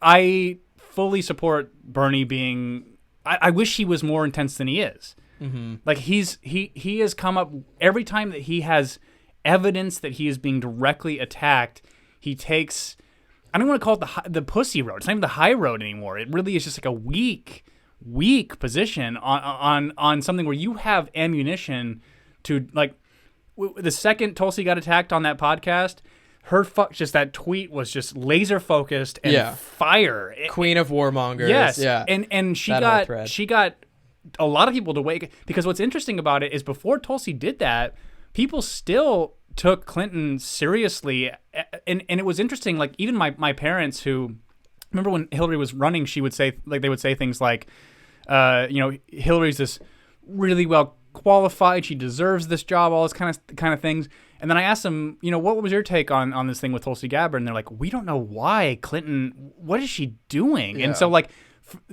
S3: I fully support Bernie being, I wish he was more intense than he is.
S4: Mm-hmm.
S3: Like he has come up every time that he has evidence that he is being directly attacked, he takes, I don't want to call it the pussy road. It's not even the high road anymore. It really is just like a weak position on something where you have ammunition to, like, the second Tulsi got attacked on that podcast, just that tweet was just laser focused and fire.
S4: Queen of warmongers.
S3: Yes.
S4: Yeah.
S3: And she got a lot of people to wake, because what's interesting about it is before Tulsi did that, people still took Clinton seriously, and it was interesting. Like, even my parents, who remember when Hillary was running, they would say things like, Hillary's this really well qualified, she deserves this job, all this kind of things. And then I asked them, what was your take on this thing with Tulsi Gabbard? And they're like, we don't know why Clinton. What is she doing? Yeah. And so like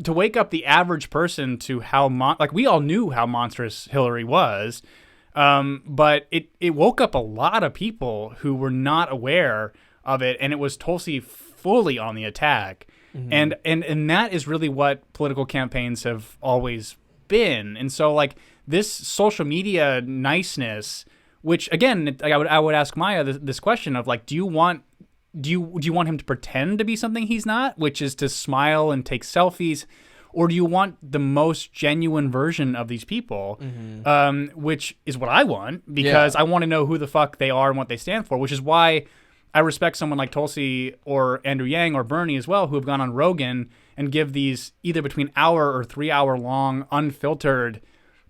S3: to wake up the average person to how we all knew how monstrous Hillary was. But it woke up a lot of people who were not aware of it, and it was Tulsi fully on the attack. Mm-hmm. And that is really what political campaigns have always been. And so like this social media niceness, which again, I would ask Maya this question of like, do you want him to pretend to be something he's not, which is to smile and take selfies? Or do you want the most genuine version of these people, which is what I want, because I want to know who the fuck they are and what they stand for, which is why I respect someone like Tulsi or Andrew Yang or Bernie as well, who have gone on Rogan and give these either between hour or 3 hour long, unfiltered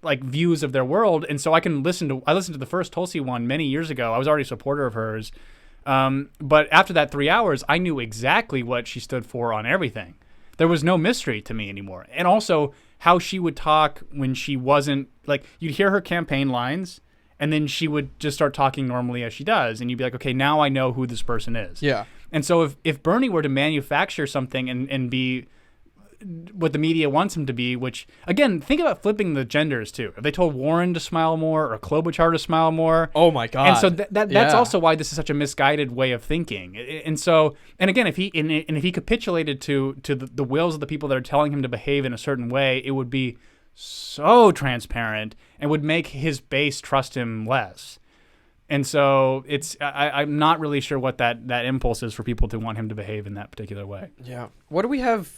S3: like views of their world. And so I listened to the first Tulsi one many years ago. I was already a supporter of hers. But after that 3 hours, I knew exactly what she stood for on everything. There was no mystery to me anymore. And also how she would talk when she wasn't, like, you'd hear her campaign lines and then she would just start talking normally as she does. And you'd be like, okay, now I know who this person is.
S4: Yeah.
S3: And so if Bernie were to manufacture something and be what the media wants him to be, which, again, think about flipping the genders too. If they told Warren to smile more or Klobuchar to smile more.
S4: Oh my God.
S3: And so that's also why this is such a misguided way of thinking. And so, and again, if he capitulated to the wills of the people that are telling him to behave in a certain way, it would be so transparent and would make his base trust him less. And so I'm not really sure what that impulse is for people to want him to behave in that particular way.
S4: Yeah. What do we have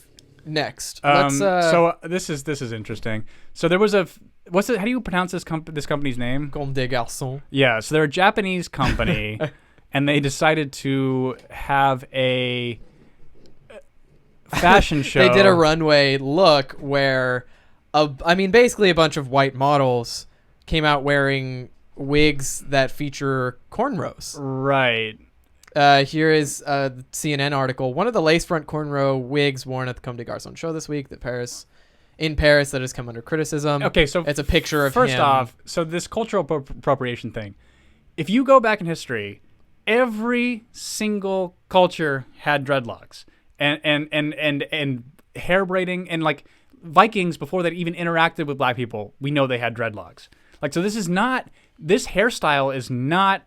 S4: next?
S3: So this is interesting. So there was how do you pronounce this company's name?
S4: Comme des Garçons.
S3: Yeah, so they're a Japanese company and they decided to have a fashion show.
S4: They did a runway look where basically a bunch of white models came out wearing wigs that feature cornrows.
S3: Right.
S4: Here is the CNN article. One of the lace front cornrow wigs worn at the Comme des Garçons show this week that Paris in Paris that has come under criticism.
S3: Okay, so
S4: it's a picture of
S3: first
S4: him.
S3: off, so this cultural appropriation thing, if you go back in history, every single culture had dreadlocks and hair braiding, and like Vikings, before they even interacted with black people, we know they had dreadlocks. Like, so this hairstyle is not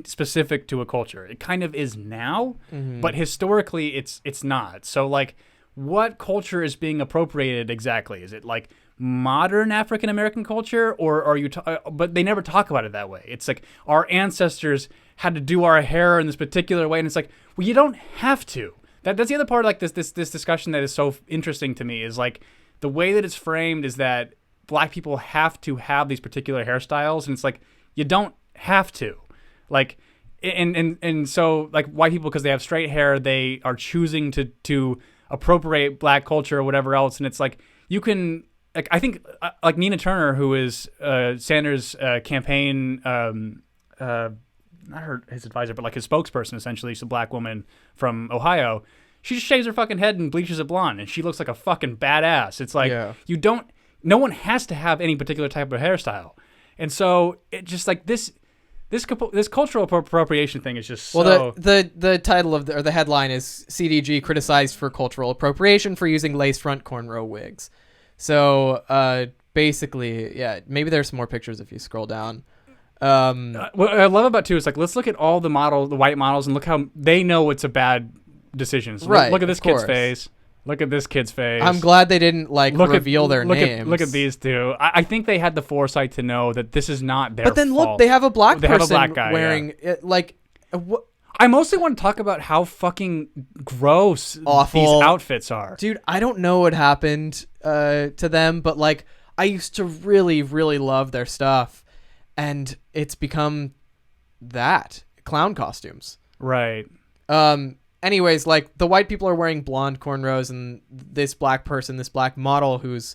S3: specific to a culture. It kind of is now, but historically it's not. So like, what culture is being appropriated exactly? Is it like modern African American culture, or are you? But they never talk about it that way. It's like our ancestors had to do our hair in this particular way, and it's like, well, you don't have to. That's the other part of like this discussion that is so interesting to me, is like the way that it's framed is that black people have to have these particular hairstyles, and it's like, you don't have to. Like, and so like white people, because they have straight hair, they are choosing to appropriate black culture or whatever else, and it's like, you can, like, I think like Nina Turner, who is Sanders' campaign, not his advisor, but like his spokesperson, essentially. She's a black woman from Ohio. She just shaves her fucking head and bleaches it blonde, and she looks like a fucking badass. It's like, no one has to have any particular type of hairstyle, and so it just like this cultural appropriation thing is just so...
S4: Well, the title of the headline is CDG criticized for cultural appropriation for using lace front cornrow wigs. So basically, yeah, maybe there's some more pictures if you scroll down.
S3: What I love about too is like, let's look at all the white models, and look how they know it's a bad decision. So
S4: right.
S3: Look at this kid's face. Look at this kid's face.
S4: I'm glad they didn't reveal their names.
S3: Look at these two. I think they had the foresight to know that this is not their fault.
S4: But then look, they have a black person
S3: black guy,
S4: wearing
S3: I mostly want to talk about how fucking gross
S4: awful
S3: these outfits are.
S4: Dude, I don't know what happened to them, but like, I used to really, really love their stuff, and it's become that clown costumes.
S3: Right.
S4: Anyways, like, the white people are wearing blonde cornrows, and this black person, this black model who's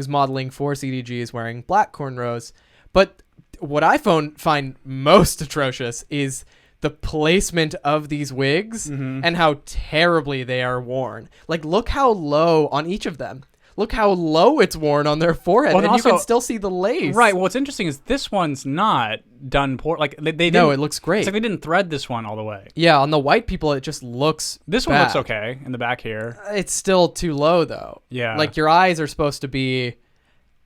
S4: modeling for CDG is wearing black cornrows. But what I find most atrocious is the placement of these wigs and how terribly they are worn. Like, look how low on each of them. Look how low it's worn on their forehead, and also, you can still see the lace.
S3: Right. Well, what's interesting is this one's not done poor. Like they didn't.
S4: No, it looks great.
S3: It's like they didn't thread this one all the way.
S4: Yeah, on the white people, it just looks.
S3: This
S4: bad.
S3: one looks okay in the back here.
S4: It's still too low though.
S3: Yeah.
S4: Like, your eyes are supposed to be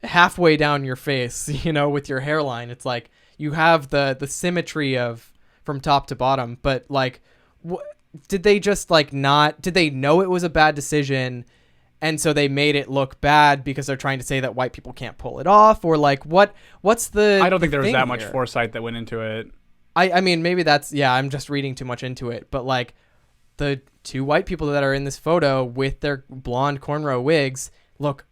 S4: halfway down your face, you know, with your hairline. It's like you have the symmetry of from top to bottom, but like, did they just like not? Did they know it was a bad decision? And so they made it look bad because they're trying to say that white people can't pull it off, or like what's the?
S3: I don't think there was that much
S4: here?
S3: foresight that went into it.
S4: I mean, maybe that's, yeah, I'm just reading too much into it, but like, the two white people that are in this photo with their blonde cornrow wigs look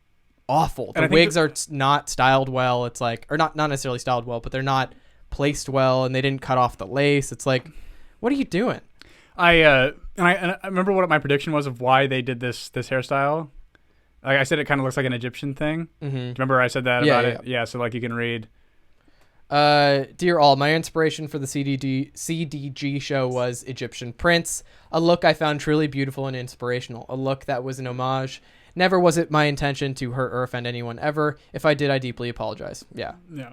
S4: awful. The wigs are not styled well. It's like, or not necessarily styled well, but they're not placed well, and they didn't cut off the lace. It's like, what are you doing?
S3: I remember what my prediction was of why they did this hairstyle. Like I said, it kind of looks like an Egyptian thing. Mm-hmm. Do you remember I said that about it? Yeah, so like you can read.
S4: Dear all, my inspiration for the CDG show was Egyptian prints, a look I found truly beautiful and inspirational, a look that was an homage. Never was it my intention to hurt or offend anyone ever. If I did, I deeply apologize. Yeah.
S3: Yeah.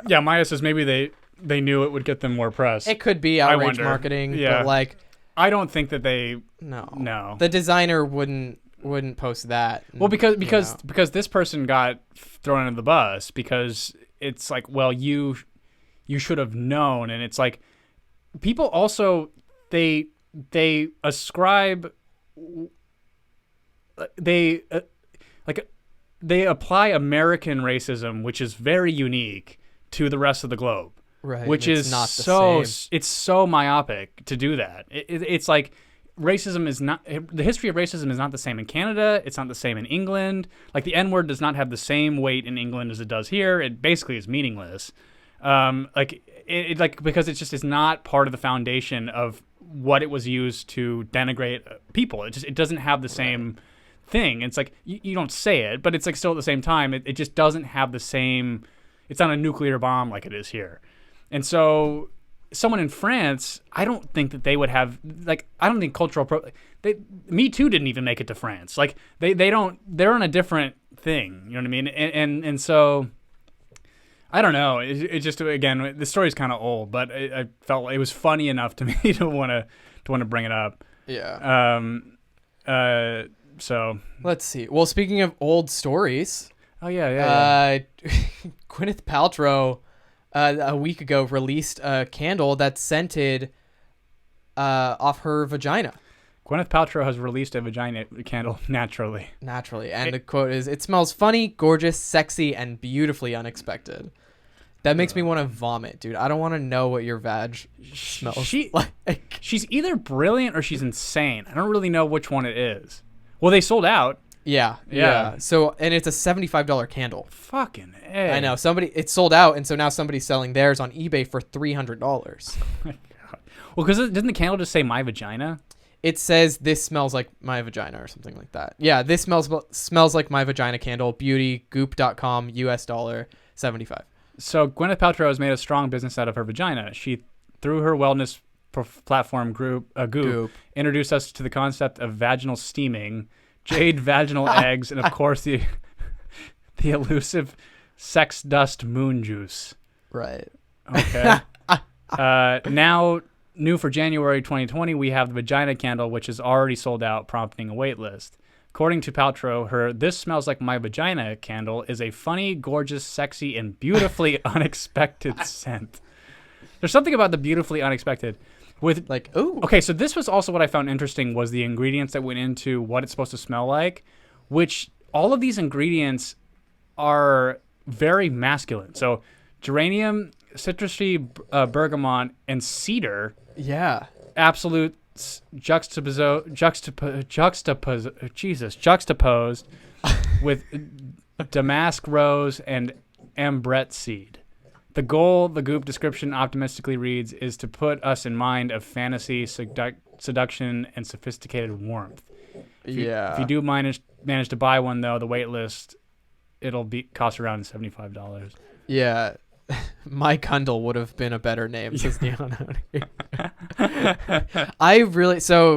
S3: Yeah, Maya says maybe they knew it would get them more press.
S4: It could be outrage marketing, but like,
S3: I don't think that they.
S4: No. The designer wouldn't post that.
S3: Well, because this person got thrown under the bus, because it's like, well, you should have known, and it's like, people also they ascribe they apply American racism, which is very unique, to the rest of the globe.
S4: Right,
S3: which is not it's so myopic to do that. It's like racism is not, the history of racism is not the same in Canada. It's not the same in England. Like, the N-word does not have the same weight in England as it does here. It basically is meaningless. Because it just is not part of the foundation of what it was used to denigrate people. It doesn't have the same thing. It's like, you don't say it, but it's like still at the same time, it just doesn't have the same, it's not a nuclear bomb like it is here. And so someone in France, I don't think that they would have like I don't think Me Too didn't even make it to France. Like they're on a different thing. You know what I mean? And so I don't know. It just again the story's kind of old, but I felt it was funny enough to me to want to bring it up.
S4: Yeah.
S3: So
S4: let's see. Well, speaking of old stories.
S3: Oh yeah.
S4: Gwyneth Paltrow a week ago released a candle that's scented off her vagina.
S3: Gwyneth Paltrow has released a vagina candle naturally.
S4: And the quote is, "It smells funny, gorgeous, sexy, and beautifully unexpected." That makes me want to vomit, dude. I don't want to know what your vag smells like.
S3: She's either brilliant or she's insane. I don't really know which one it is. Well, they sold out.
S4: Yeah. So, and it's a $75 candle.
S3: Fucking A.
S4: I know. It sold out, and so now somebody's selling theirs on eBay for $300.
S3: Oh my God. Well, because doesn't the candle just say "my vagina"?
S4: It says "this smells like my vagina" or something like that. Yeah, this smells like my vagina candle. Beauty, goop.com, US dollar, $75.
S3: So Gwyneth Paltrow has made a strong business out of her vagina. She, through her wellness platform Goop, introduced us to the concept of vaginal steaming, jade vaginal eggs, and of course the elusive sex dust moon juice.
S4: Right.
S3: Okay. Now, new for January 2020, we have the vagina candle, which is already sold out, prompting a wait list. According to Paltrow, her "This Smells Like My Vagina" candle is a funny, gorgeous, sexy, and beautifully unexpected scent. There's something about the beautifully unexpected. With
S4: like, ooh.
S3: Okay, so this was also what I found interesting was the ingredients that went into what it's supposed to smell like, which all of these ingredients are very masculine. So geranium, citrusy bergamot, and cedar.
S4: Yeah.
S3: Absolute juxtaposed with damask rose and ambrette seed. The goal, the Goop description optimistically reads, is to put us in mind of fantasy, seduction, and sophisticated warmth. If you do manage to buy one, though, the wait list, it'll cost around $75.
S4: Yeah. My Kundal would have been a better name, says Neon. So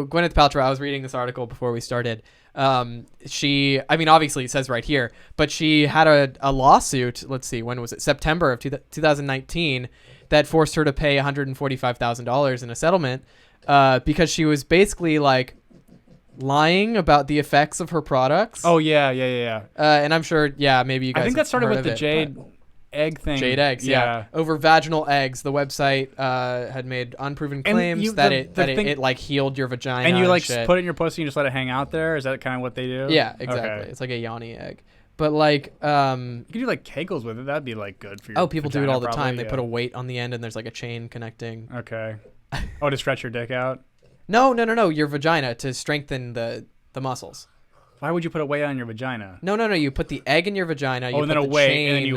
S4: Gwyneth Paltrow, I was reading this article before we started. Obviously it says right here, but she had a lawsuit, let's see, when was it? September of 2019, that forced her to pay $145,000 in a settlement because she was basically like lying about the effects of her products.
S3: Oh, yeah.
S4: And I'm sure, maybe you guys
S3: I think that started with the
S4: Jade
S3: egg thing.
S4: Jade eggs, yeah. Over vaginal eggs, the website had made unproven claims that it like healed your vagina.
S3: And you like put it in your pussy and just let it hang out there? Is that kind of what they do?
S4: Yeah, exactly. Okay. It's like a yoni egg. But like
S3: you could do like Kegels with it. That'd be like good for your
S4: people
S3: vagina,
S4: do it all the
S3: probably,
S4: time. They put a weight on the end and there's like a chain connecting.
S3: Okay. Oh, to stretch your dick out?
S4: No, your vagina to strengthen the muscles.
S3: Why would you put a weight on your vagina?
S4: No. You put the egg in your vagina.
S3: And then a weight, and then you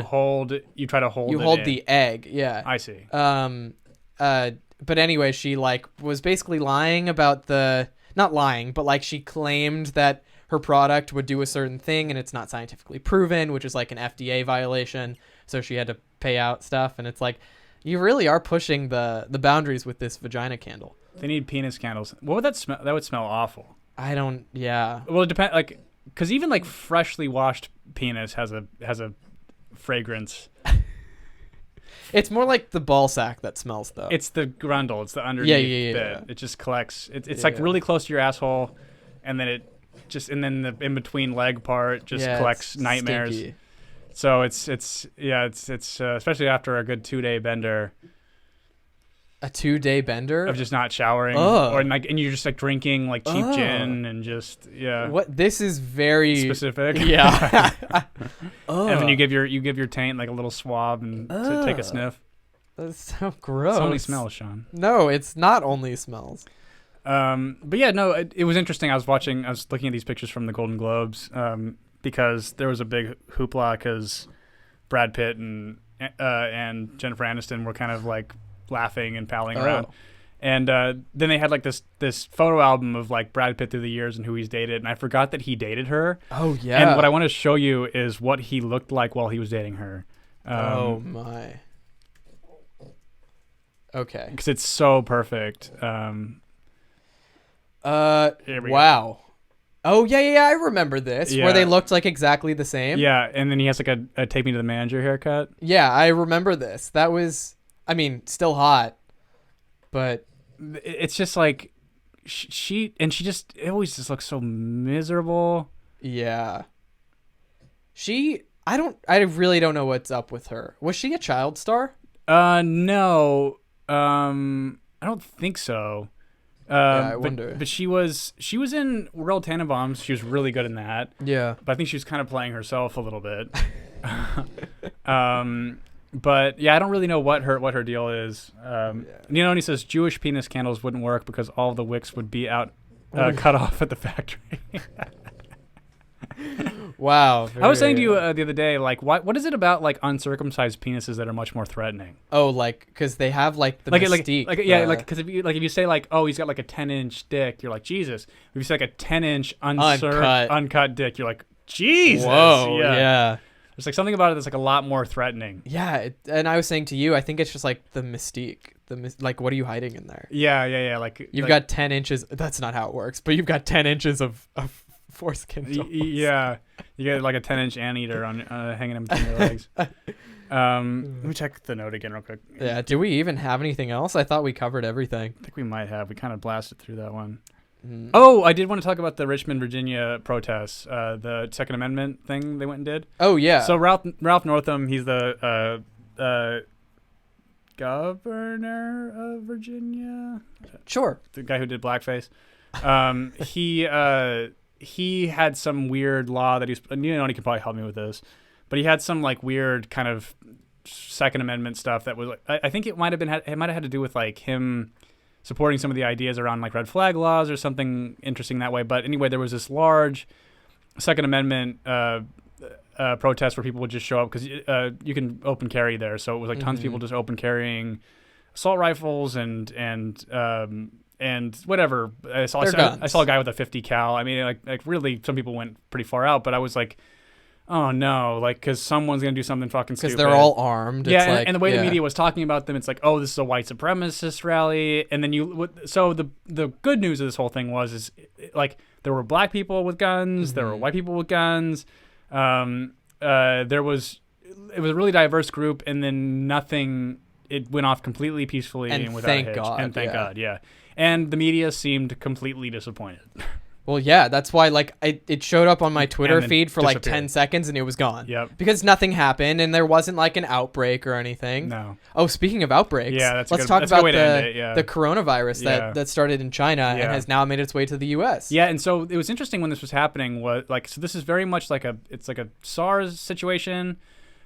S3: try to hold it.
S4: You hold the egg, yeah.
S3: I see.
S4: But anyway, she like was basically lying about not lying, but like she claimed that her product would do a certain thing and it's not scientifically proven, which is like an FDA violation. So she had to pay out stuff. And it's like, you really are pushing the boundaries with this vagina candle.
S3: They need penis candles. What would that smell? That would smell awful.
S4: Yeah.
S3: Well, it depends. Like, because even like freshly washed penis has a fragrance.
S4: It's more like the ball sack that smells, though.
S3: It's the grundle. It's the underneath bit. It just collects. It's like really close to your asshole, and then the in between leg part just collects nightmares.
S4: Stinky.
S3: So it's especially after a good 2-day bender.
S4: A 2-day bender
S3: of just not showering, and you're just like drinking like cheap gin and just
S4: What this is very
S3: specific.
S4: Yeah.
S3: And then you give your taint like a little swab and to take a sniff.
S4: That's so gross.
S3: It's only smells, Sean.
S4: No, it's not only smells.
S3: But yeah, no, it was interesting. I was looking at these pictures from the Golden Globes because there was a big hoopla because Brad Pitt and Jennifer Aniston were kind of like laughing and palling around, and then they had like this photo album of like Brad Pitt through the years and who he's dated, and I forgot that he dated her.
S4: Oh yeah.
S3: And what I want to show you is what he looked like while he was dating her.
S4: Oh my. Okay.
S3: Because it's so perfect.
S4: Wow. Oh yeah, I remember this where they looked like exactly the same.
S3: Yeah, and then he has like a take me to the manager haircut.
S4: Yeah, I remember this. That was, I mean, still hot, but
S3: it's just like she just it always just looks so miserable.
S4: Yeah. I really don't know what's up with her. Was she a child star?
S3: No. I don't think so.
S4: I wonder.
S3: But she was in Royal Tenenbaums. She was really good in that.
S4: Yeah.
S3: But I think she was kind of playing herself a little bit. But yeah, I don't really know what her deal is. He says Jewish penis candles wouldn't work because all the wicks would be out cut off at the factory.
S4: Wow.
S3: I was saying to you the other day, like, what is it about like uncircumcised penises that are much more threatening?
S4: Oh, like because they have like the mystique.
S3: Because if you say like, oh, he's got like a 10-inch dick, you're like, Jesus. If you say like a 10-inch uncut dick, you're like, Jesus.
S4: Whoa. Yeah.
S3: There's like something about it that's like a lot more threatening.
S4: Yeah, and I was saying to you, I think it's just like the mystique. Like, what are you hiding in there?
S3: Yeah. Like
S4: you've got 10 inches. That's not how it works, but you've got 10 inches of foreskin.
S3: Yeah, you get like a 10-inch anteater on hanging in between your legs. Let me check the note again real quick.
S4: Yeah, do we even have anything else? I thought we covered everything.
S3: I think we might have. We kind of blasted through that one. Oh, I did want to talk about the Richmond, Virginia protests, the Second Amendment thing they went and did.
S4: Oh, yeah.
S3: So Ralph Northam, he's the governor of Virginia.
S4: Sure.
S3: The guy who did blackface. He had some weird law that he can probably help me with this, but he had some like weird kind of Second Amendment stuff that was like, I think it might have had to do with like him supporting some of the ideas around like red flag laws or something interesting that way. But anyway, there was this large Second Amendment protest where people would just show up because you can open carry there, so it was like tons of people just open carrying assault rifles and whatever. I saw a guy with a 50 cal. I mean, like really, some people went pretty far out, but I was like, oh no, like because someone's gonna do something fucking stupid.
S4: Because they're all armed.
S3: Yeah, and the way the media was talking about them, it's like, oh, this is a white supremacist rally, and then so the good news of this whole thing is like there were black people with guns, there were white people with guns, it was a really diverse group, and then nothing. It went off completely peacefully and without a hitch. And thank God, yeah. And the media seemed completely disappointed.
S4: Well, yeah, that's why like it showed up on my Twitter feed for like 10 seconds and it was gone.
S3: Yep.
S4: Because nothing happened and there wasn't like an outbreak or anything.
S3: No.
S4: Oh, speaking of outbreaks, let's talk about the coronavirus that started in China and has now made its way to the U.S.
S3: Yeah, and so it was interesting when this was happening. So this is very much like a SARS situation.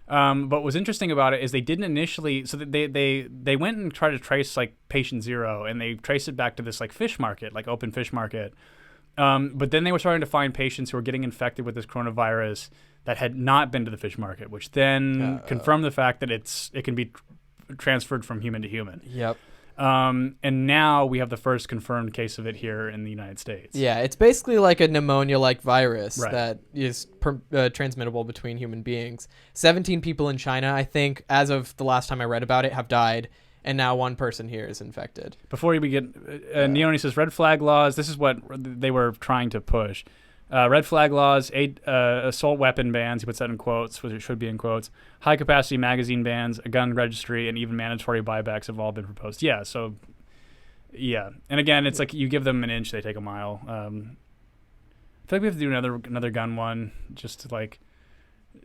S3: But what was interesting about it is they didn't initially. So they went and tried to trace like patient zero, and they traced it back to this like fish market, like open fish market. But then they were starting to find patients who were getting infected with this coronavirus that had not been to the fish market, which then confirmed the fact that it can be transferred from human to human.
S4: Yep.
S3: And now we have the first confirmed case of it here in the United States.
S4: Yeah, it's basically like a pneumonia-like virus that is transmittable between human beings. 17 people in China, I think, as of the last time I read about it, have died, and now one person here is infected. Before
S3: we begin, Neoni says red flag laws. This is what they were trying to push. Red flag laws, assault weapon bans, he puts that in quotes, which it should be in quotes, high-capacity magazine bans, a gun registry, and even mandatory buybacks have all been proposed. Yeah, so, yeah. And again, it's like you give them an inch, they take a mile. I feel like we have to do another gun one just to, like,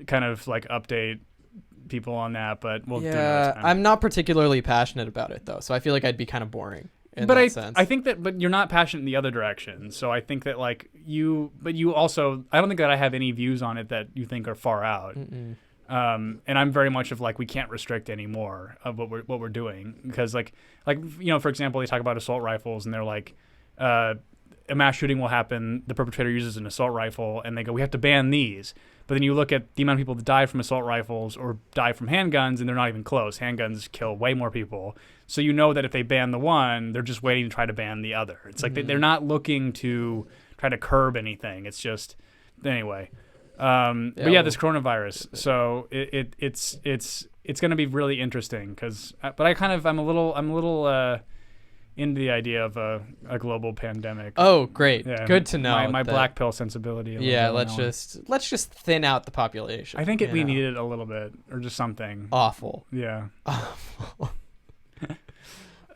S3: kind of, like, update people on that, but we'll do another time.
S4: I'm not particularly passionate about it, though, so I feel like I'd be kind of boring.
S3: But I think that, but you're not passionate in the other direction. So I think that like you also, I don't think that I have any views on it that you think are far out. And I'm very much of like, we can't restrict anymore of what we're doing because like, for example, they talk about assault rifles and they're like, a mass shooting will happen. The perpetrator uses an assault rifle and they go, we have to ban these. But then you look at the amount of people that die from assault rifles or die from handguns, and they're not even close. Handguns kill way more people. So you know that if they ban the one, they're just waiting to try to ban the other. It's like they're not looking to try to curb anything. It's just, anyway. But yeah, this coronavirus. So it's going to be really interesting because, but I'm a little into the idea of a global pandemic.
S4: Oh, great.
S3: Yeah,
S4: good to know.
S3: My black pill sensibility.
S4: Yeah, let's just thin out the population.
S3: I think we need it a little bit, or just something.
S4: Awful.
S3: Yeah.
S4: Awful.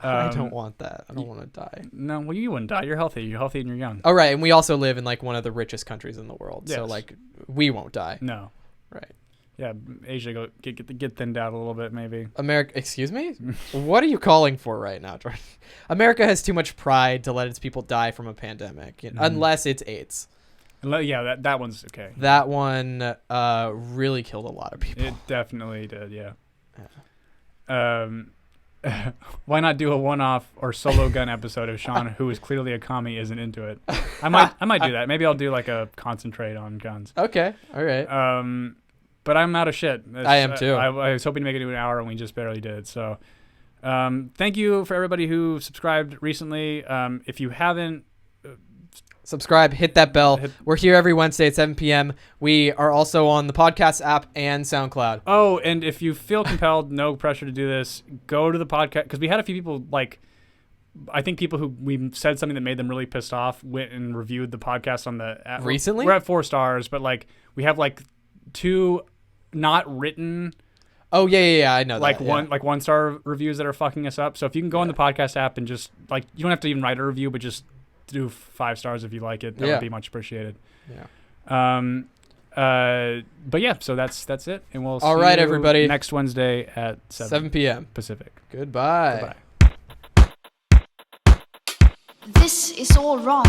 S4: I don't want that. I don't want to die.
S3: No, well, you wouldn't die. You're healthy. You're healthy and you're young.
S4: Oh, right. And we also live in like one of the richest countries in the world. Yes. So like we won't die.
S3: No.
S4: Right.
S3: Yeah, Asia get thinned out a little bit, maybe.
S4: America, excuse me? What are you calling for right now, Jordan? America has too much pride to let its people die from a pandemic, unless it's AIDS.
S3: Yeah, that one's okay.
S4: That one really killed a lot of people.
S3: It definitely did, yeah. Why not do a one-off or solo gun episode if Sean, who is clearly a commie, isn't into it? I might do that. Maybe I'll do like a concentrate on guns.
S4: Okay, all right.
S3: But I'm out of shit.
S4: I am too.
S3: I was hoping to make it to an hour, and we just barely did. So, thank you for everybody who subscribed recently. If you haven't,
S4: subscribe, hit that bell. We're here every Wednesday at 7 p.m. We are also on the podcast app and SoundCloud.
S3: Oh, and if you feel compelled, no pressure to do this, go to the podcast, because we had a few people, like, I think people who we said something that made them really pissed off went and reviewed the podcast on the app.
S4: Recently?
S3: We're at 4 stars, but like we have like 2 not written.
S4: Oh yeah, I know
S3: like
S4: that.
S3: Like 1-star reviews that are fucking us up. So if you can go on the podcast app and just like, you don't have to even write a review, but just do 5 stars if you like it. That would be much appreciated.
S4: Yeah.
S3: But yeah, so that's it, and we'll see
S4: you
S3: everybody next Wednesday at 7
S4: p.m.
S3: Pacific.
S4: Goodbye.
S1: This is all wrong.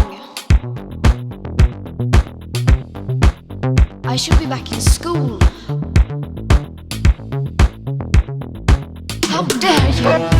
S1: I should be back in school. How dare you!